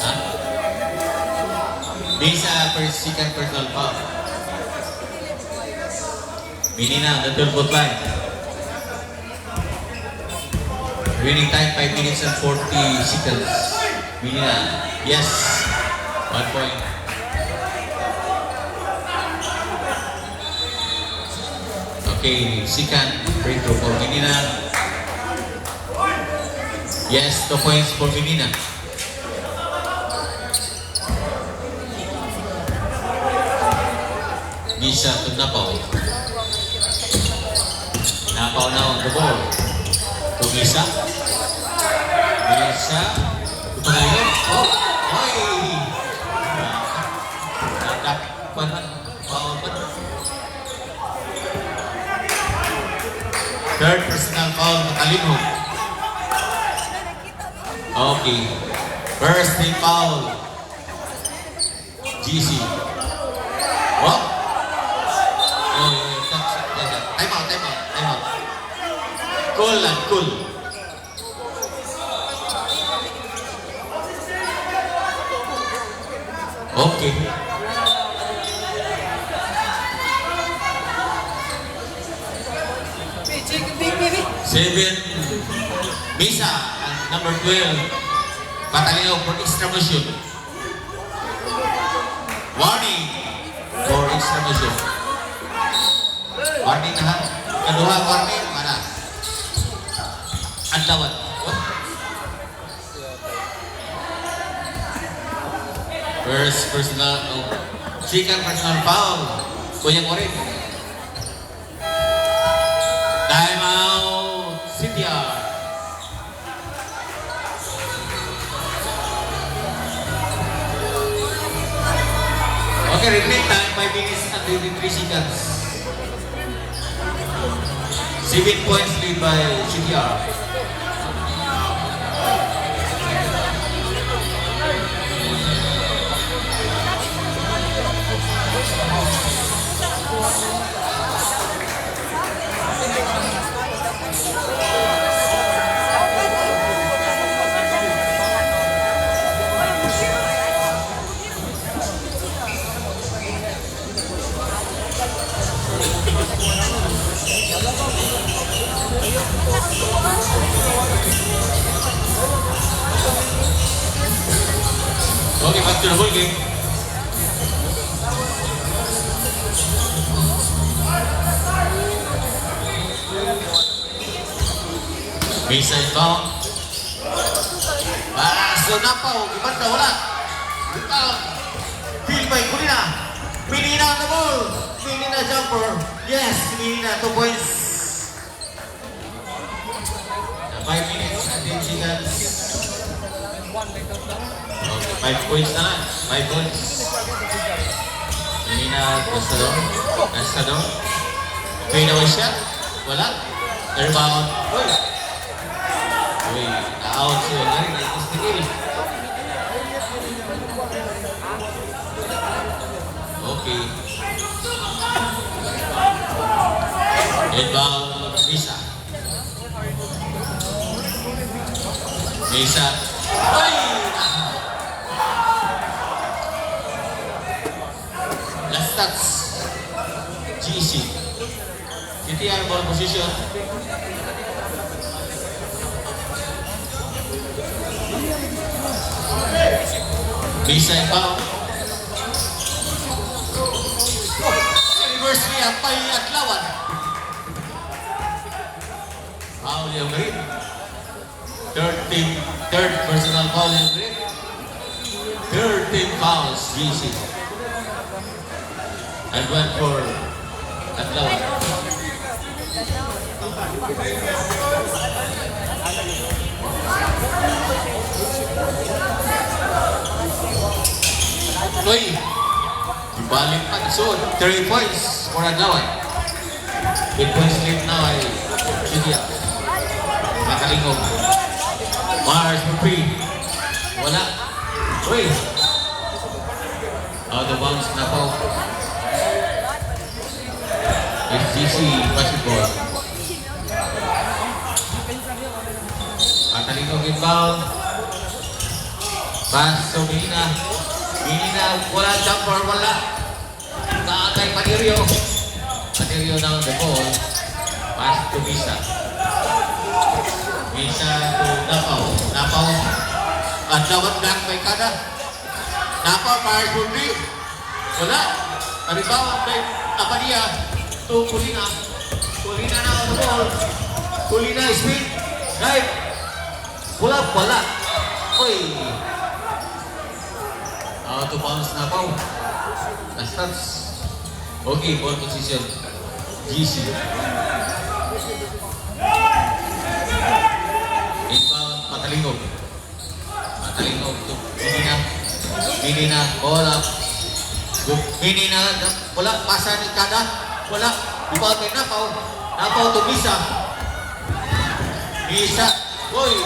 Ha? Misa first second personal foul. Minina the 12-foot line. Winning time 5 minutes and 40 seconds. Minina. Yes. 1 point. Okay, second free throw for Minina. Yes, 2 points for Minina. Misa to Napaw. Napaw now on the ball. To Misa. Misa. Tumayo. Oh! Oy! Nagkakpan man. Foul man. Third personal foul, Matalinho. Okay. First team foul. GC. Oh! Time out. Cool lang, cool. Okay. Seven. Misa, number 12. Patalino for extra motion. Warning for extra motion. Warning na ha. Kedua warning mana? Andawat. First personal, second personal foul. Kunyang orin. Time out. CTR. Okay, repeat time 5 minutes and 23 seconds. 7 points lead by CTR. Okay, back to the whole game. Baseline foul. So napaw, ibanda wala. Foul. Field by Kulina. Pinina on the ball. Pinina jumper. Yes, Pinina 2 points. 5 minutes and 10 seconds. Okay, 5 points na lang. 5 points. Pinina Gastador. Gastador. Fade away shot. Wala. Rebound. Uy. Uy, na-out siya na rin. Naitistigil. Okay. Inbound Misa. Misa. Ay! Last touch. GC. CTR ball position. Misa inbound. Reverse niya Pay Adlawan. Foul yung green. Third personal foul yung green. 13 fouls, GC. And one for Adlawan. Uy! Ibalik pa. So, 3 points for Adlawan. 8 points lead now ay Sidia. Makalingog. Mars for free. Wala. Uy! Out of bounds na po. FGC basketball. Makalingog inbound. Pass to Mina. Mina, wala jumper, wala. Naatay Panerio. Panerio now the ball. Pass to Misa. Misa to Napaw. Napaw. Adlawan back by Kada. Napaw, fire for three. Wala. Paribawan by Apadia to Kulina. Kulina now the ball. Kulina speed. Drive. Wala. Uy. Out of bounds na po. Last touch. Okay, ball position. GC. Inbound, Matalingog. Matalingog to Minina. Ball up. Minina. Wala. Pasa ni Kada. Wala. Inbound kay Napaw. Napaw to Misa. Misa. Uy.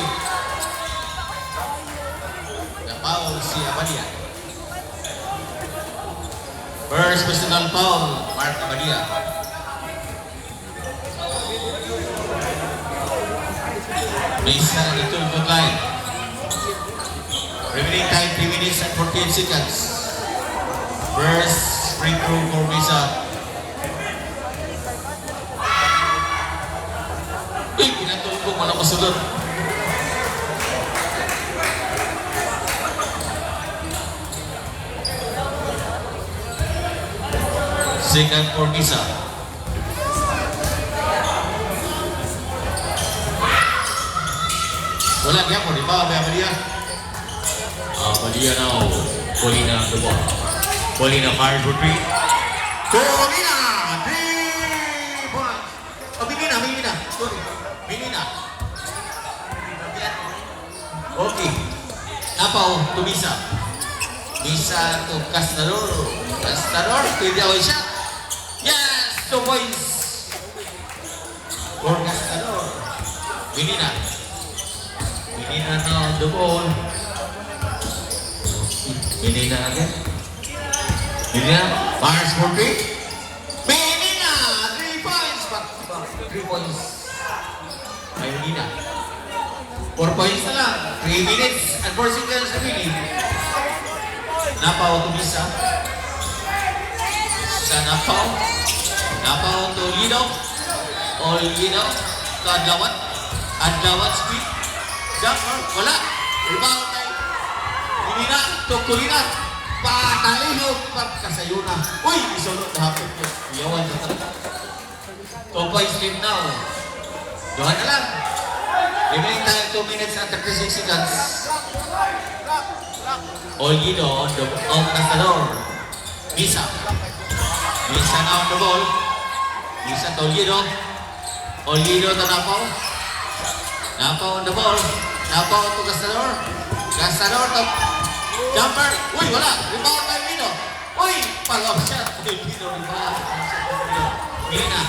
Napaw si Abadia. First personal foul, Mark Abadia. Misa ito yung line. Remaining time 3 minutes and 48 seconds. First free throw for Misa. Uy, pinatulog ko wala masulot. Second for Misa. Wala niya po, di ba? Abadia. Abadia now. Polina the ball. Polina fires for three. Polina! 3 points. Oh, Minina. Sorry. Minina. Okay. Napaw to Misa. Misa to Castador. Pwede away siya. Yes! 2 points. For Castador. Minina now the ball. Minina again. Minina. Mars for 3. Minina! 3 points. 3 points. Ay, Minina. 4 points na lang. 3 minutes and 4 seconds remaining. Napaw to Misa. Napaw to Lino. All Lino. To Adlawan. Adlawan speed. Jumper. Wala. Rebound kay Kulina. To Kulina. Patalihog. Pagkasayuna. Uy! Isulot na hapon. Iyawan na talaga. 2 points lead now. Duhan na lang. Remaining time 2 minutes and 36 seconds. Olgido on the Castador. Misa. Misa now on the ball. Misa to Olgido. Olgido to Napaw. Napaw on the ball. Napaw to Castador. Castador to jumper. Uy, wala. Rebound by Mino. Uy, pag-up shot. Mino rebound. Mina.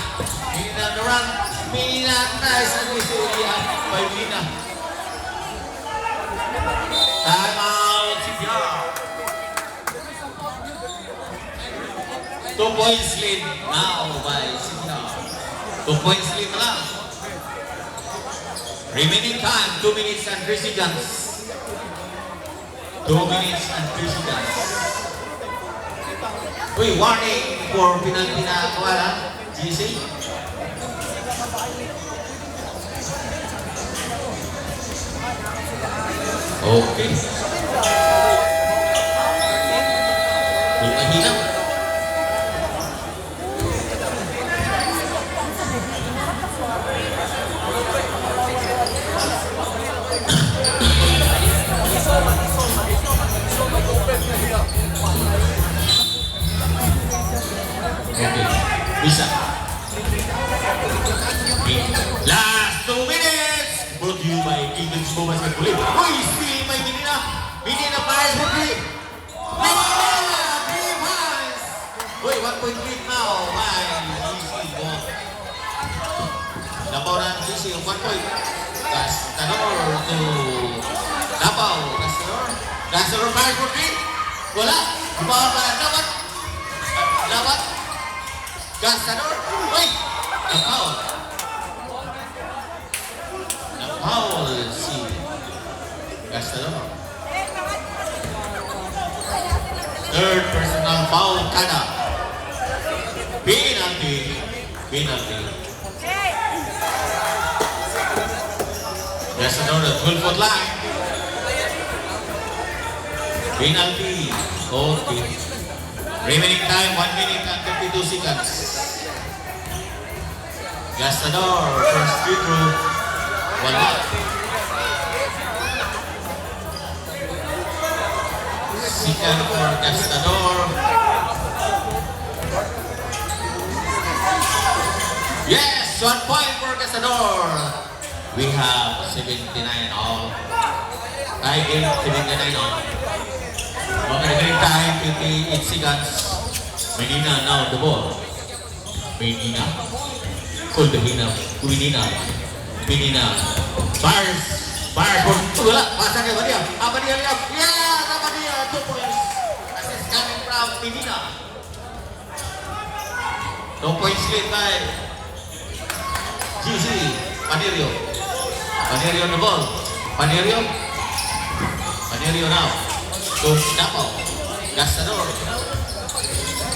Mina on the run. Mina. Nice. Ano ito ulihan by Mina. Time out. CPR. 2 points lead now by CPR. 2 points lead na lang. Remaining time, 2 minutes and 3 seconds. 2 minutes and 3 seconds. Uy, warning for penalty na kawalan. GC. Okay. Uy, mahina. Okay, bisa. Last 2 minutes. Brought to you by Kingdom's Mobile Basketball. Uy, si may Minina. Minina Paris Brooklyn. Minina, 3 points. Uy, 1 point lead now. By GC. Napaw na GC of 1 point. Castador to Napaw. Castador. Castador Paris Brooklyn. Wala. Dibawa pa. Dapat. Dapat. Castador. Uy! Napaw. Napaw si Castador. Third personal foul kada. Penalty. Penalty. Castador at 12-foot line. Penalty. Okay. Remaining time 1 minute and 52 seconds. Castador, first free throw. Wala. Second for Castador. Yes, 1 point for Castador. We have 79 all. Tie game, 79 all. Remaining time 58 seconds. Medina now the ball. Medina. Kuldahina. Medina. Medina. Bars. Bars. Wala. Pasang kay Badia. Badia liap. Yeah! Badia. 2 points. Assist coming from Medina. 2 points lead by GC. Panerio. Panerio on the ball. Panerio. Panerio now. To Napaw. Castador.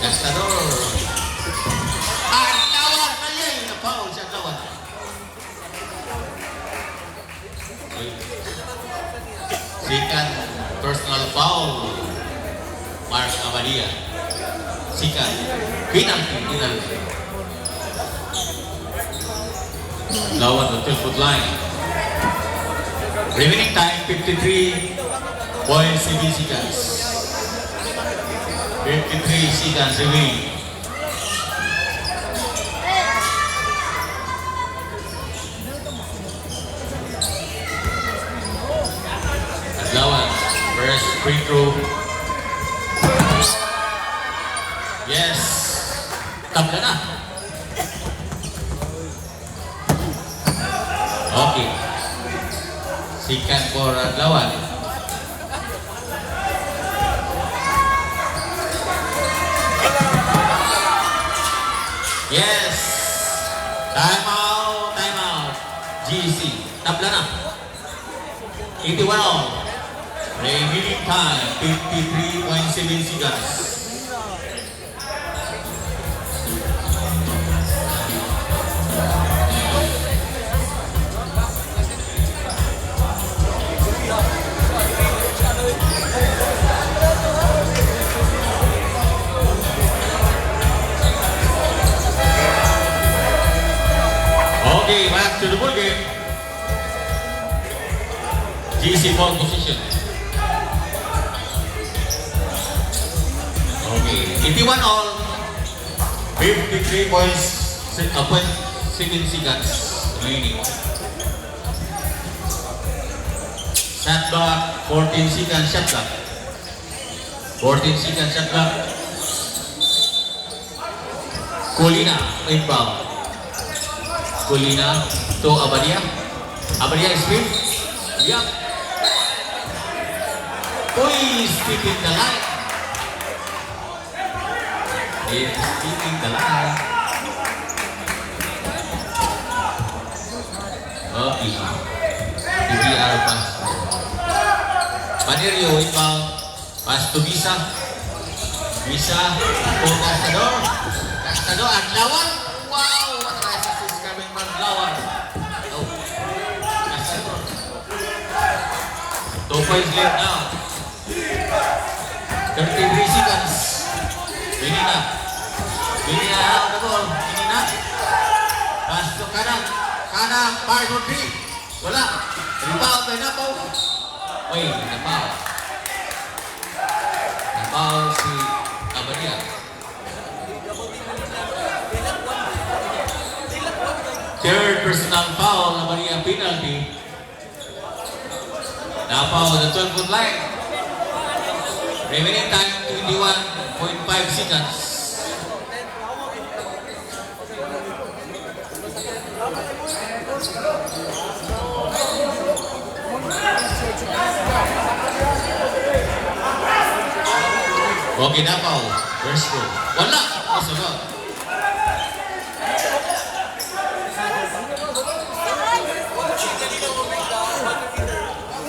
Castador. Adlawan. Ayay. Napaw siya Adlawan. Second personal foul. Mark Abadia. Second. Penalty. Penalty. Adlawan on 12-foot line. Remaining time 53. 0.7 seconds. 53 seconds remaining. Adlawan, first free throw. Yes. Tabla na. Okay. Second for Adlawan. Yes. Time out, time out. GC. Tabla na. 81 all. Remaining time, 53.7 seconds. Okay, back to the ball game. GC ball position. Okay, 81 all. 53 points. 7 seconds remaining. Shot clock. 14 seconds shot clock. 14 seconds shot clock. Colina inbound. Colina to Abadia. Abadia is free. Yep. Uy, speaking the line. It's speaking the line. Okay. PBR pass. Panerio inbound. Pass to Visa. Visa to Castador. Castador at Lawan. Wow, what a nice assist coming from Lawan. Oh. Castador. 2 points left now. 33 seconds. Binina. Binina out the ball. Binina. Pass to Kanang. Kanang, fire for 3. Wala. Rebound by Napaw. Uy, Napaw. Napaw si Abadia. Third personal foul, Abadia penalty. Napaw the 12-foot line. Remaining time 21.5 seconds. Okay, Napaw. First goal. Wala. Masunod.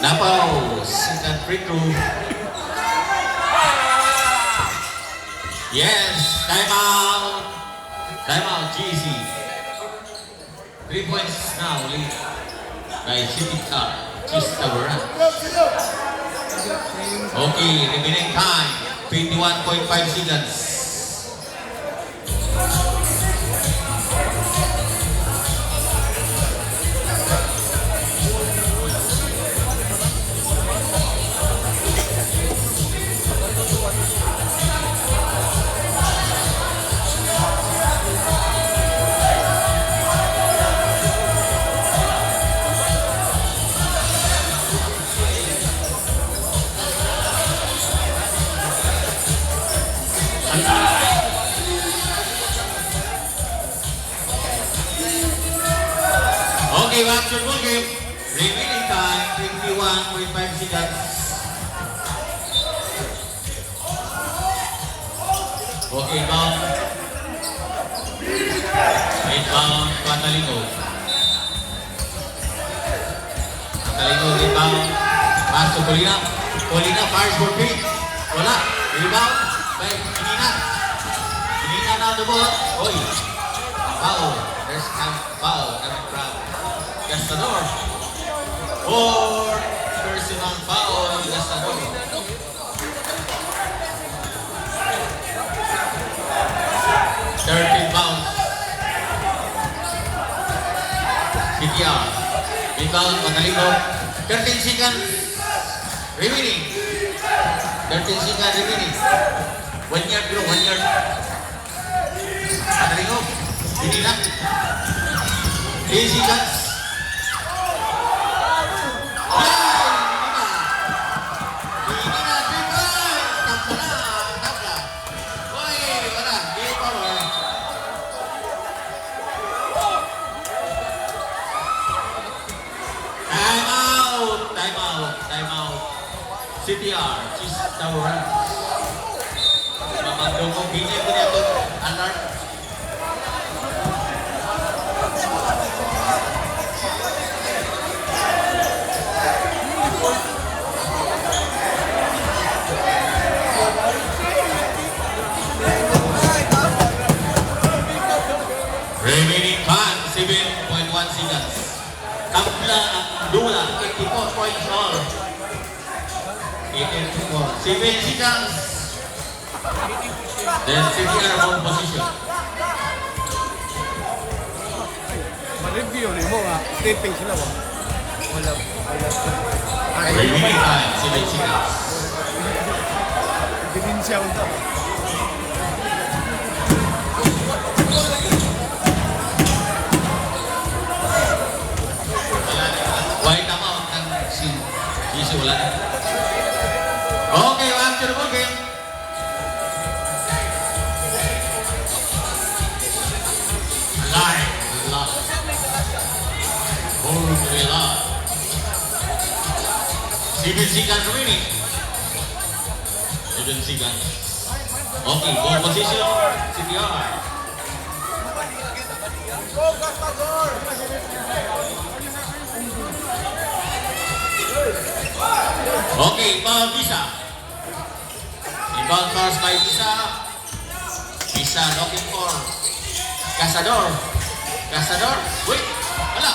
Napaw. Second free throw. Yes. Time out. Time out. GC. 3 points now. Lead by City Car. Chistawaran. Okay. Remaining time. 21.5 seconds. Okay, back to the ball game. Remaining time, 21.5 seconds. Okay, inbound. Inbound, Patalingo. Patalingo, inbound. Pass to Colina. Colina fires for 3. Wala. Rebound by Pinina. Pinina now the ball. Oy. Foul. There's a foul coming from Gastador. Or personal foul, Gastador. Bounce. CTR. Rebound, Patalingo. 13 seconds remaining. 13 seconds remaining. 1 yard bro, 1 yard. Patalingo. Hindi na. 3 seconds. Time out. CTR, Chistawaran. Mamandong kong binip ko niya ito. Alert. Remaining time, 7.1 seconds. Tabla ang Dula, 84 points all. 84. 7 seconds. Then CTR on position. review ni mo nga. Taping sila ba? Wala. Remaining time, 7 seconds. Din siya unta. White amount ng si wala na. Okay, after the ball game. Live. Ball to be alive. 7 seconds remaining. 7 seconds. Okay, ball position. CPR. Okay, inbound Visa. Inbound pass by Visa. Visa looking for Cazador. Cazador, wait, wala.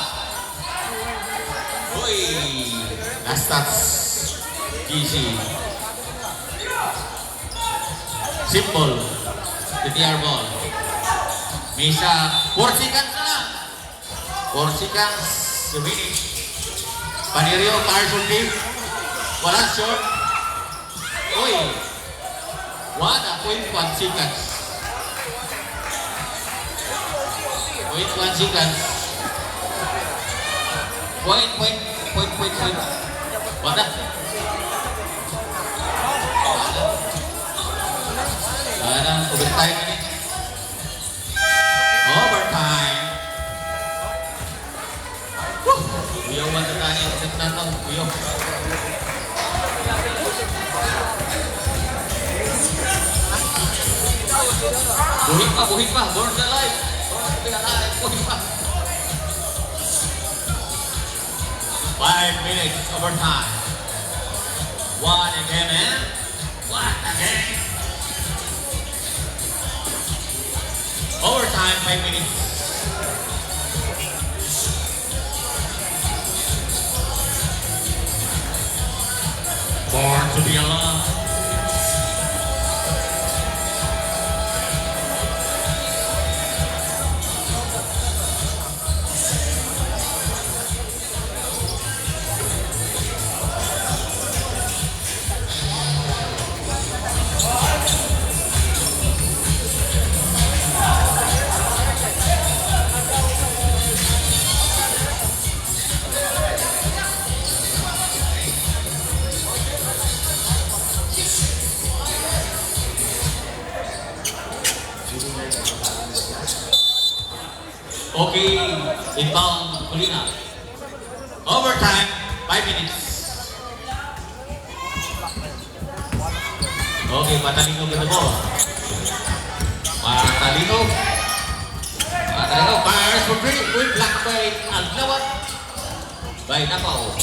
Uy, last touch. Easy. Simple. TTR ball. Visa, 4 seconds na lang. 4 seconds. Remaining. Panirio, powerful team. Wala short. Uy. 1.1 seconds. 0.1 seconds. Point. Wala. Wala. Overtime na rin. Overtime. Kuyaw man na tayo. Nagtatang kuyaw. Buhit pa. Born alive. Buhit pa. 5 minutes overtime. What again, man? What again? Overtime, 5 minutes. Born to be alive. Okay, inbound Colina. Overtime, 5 minutes. Okay, Patalino with the ball. Patalino, fires for three. With black by Alglawat. By Napao.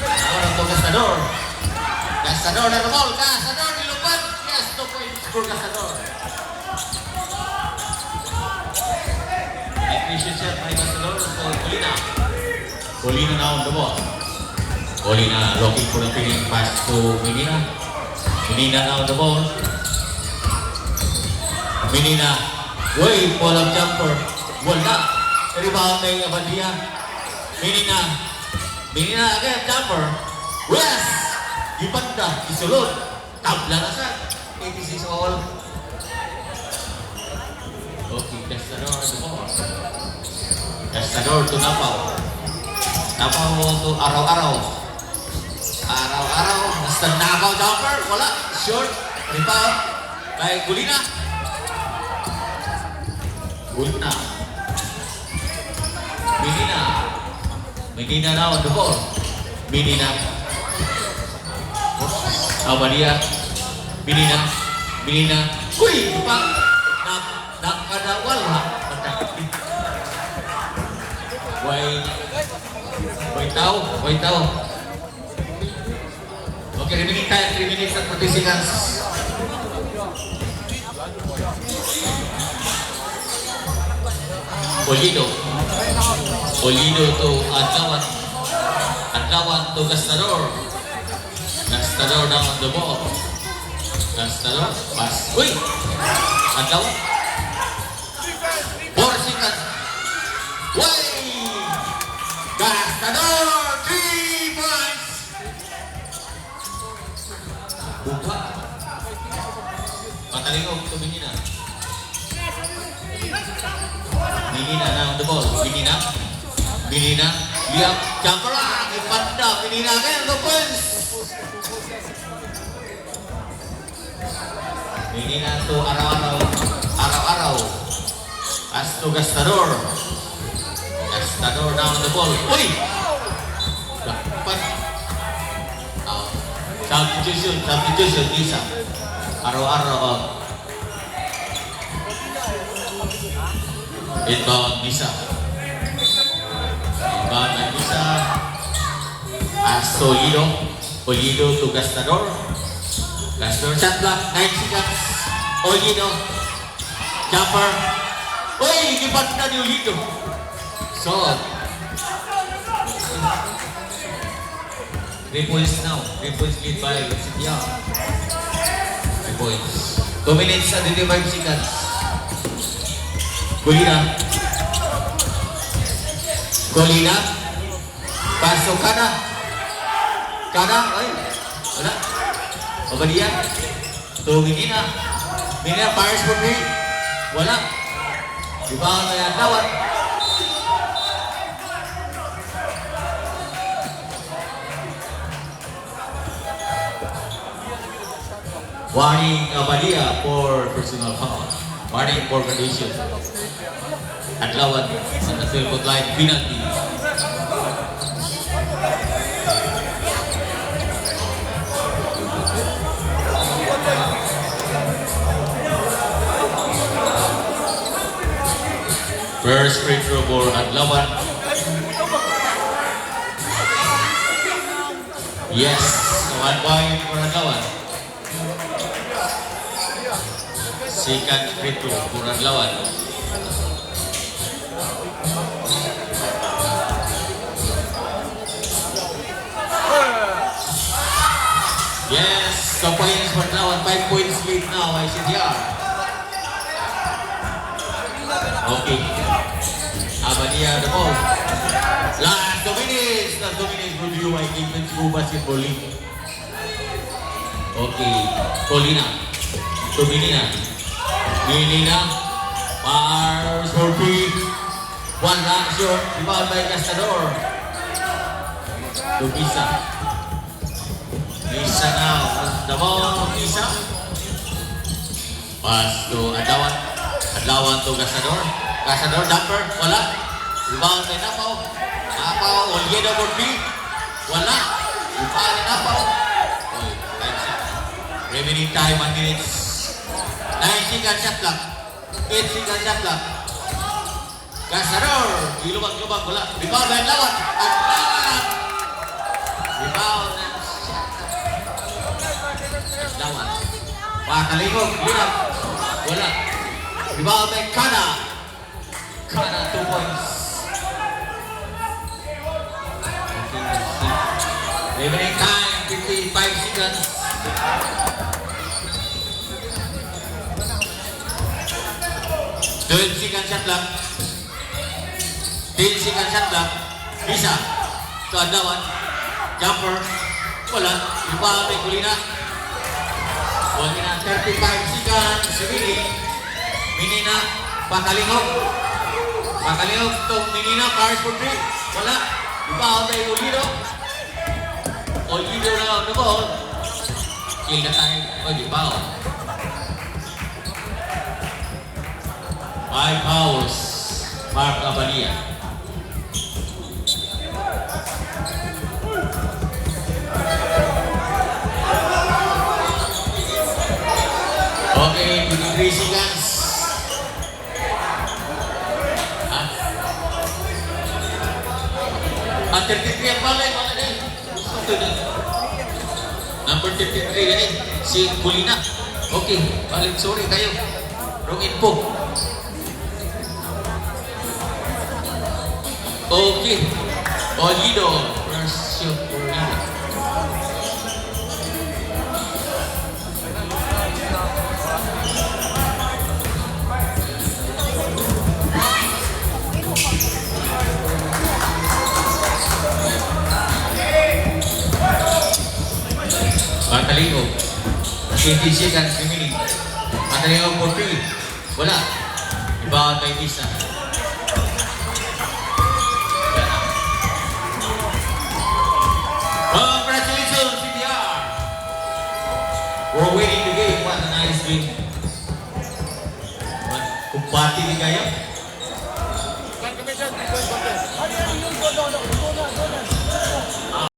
Ahora to Cazador. Cazador na the ball. Cazador nilupan. Yes, 2 points for Cazador. Efficient shot by Cazador for Colina. Colina now on the ball. Colina looking for the pinning pass to Menina. Menina now on the ball. Menina. Uy, pull-up jumper. Wala. Rebound kay Abadia. Menina. Menina again, jumper. Yes! Ipanda, isulod. Tabla na siya. 86 all. Okay, Cazador on the ball. Cazador to Napao. Napao to Araw-Araw. Araw-Araw. Basta Napao jumper. Wala. Short. Rebound. Kay Colina. Colina. Menina. Menina now on the ball. Menina. Abadia. Menina. Menina. Uy! Pang! Nakadawal ha. Wait tao. Okay, remaining time 3 minutes and 40 seconds. Polido to Adlawan. Adlawan to Cazador. Cazador now on the ball. Cazador, pass. Uy! Adlawan. 4 seconds. Why? Gastador, 3 points. Buka. Patalingog to Minina. Minina na on the ball. Minina. Liap. Jumper lang. Ipanda. Minina again. 2 points. Minina to araw-araw. As to Gastador. Gastador now on the ball. Uy! Dapat. Substitution, isa. Araw-araw. Inbound, isa. As to Olido to Gastador. Gastador shot block, 9 seconds. Olido. Jumper. Uy! Gibat na ni Olido. So, 3 points now. 3 points lead by CTR. 3 points. 2 minutes and 25 seconds. Colina. Pasok Kana. Ay. Wala. Obadia. To Minina. Minina fires for me. Wala. Rebound na yan. Dawat. Warning Abadia for personal foul. Warning for condition. Adlawan on the 12th line penalty. First free throw for Adlawan. Yes, 1 point for Adlawan. Second free throw for Adlawan. Yes, 2 points for Adlawan. 5 points lead now by CTR. Okay. Abadia the ball. Last 2 minutes. Last 2 minutes review by Defense Go Basketball League. Okay. Colina. To Minina. Fires for free. 1 long shot. Rebound by Gastador. To Pisa. Pisa now. The ball. Pisa. Pass to Adlawan to Gastador. Gastador jumper. Wala. Rebound by Napaw. Oliedo for free. Wala. Rebound by Napaw. Remaining time 1 minute. 9 seconds shot clock. 8 seconds shot clock. Gastador. Dilubang-lubang bola. Rebound by Adlawan. Rebound and shot clock. Adlawan. Pakalingog. Linap. Wala. Rebound by Kana. 2 points. Remaining time 55 seconds. 12 seconds shot clock. 10 seconds shot clock. Bisa. To Adlawan. Jumper. Wala. Rebound by Colina. 35 seconds. Minina. Pakalingog to Minina. Fires for three. Wala. Rebound by Olido na on the ball. Kill na time. Rebound. 5 fouls. Mark Abadia. Okay, 23 seconds. At 33 ang balay. Number 33 yan si Colina. Okay, balik. Sorry kayo. Wrong info. Okay. Olido. First shot for Olido. 18 seconds remaining. Matalayo for 3. Wala. Rebound by Misa. Congratulations, CTR! We're winning the game. What a nice win. Kumpati ni kayo.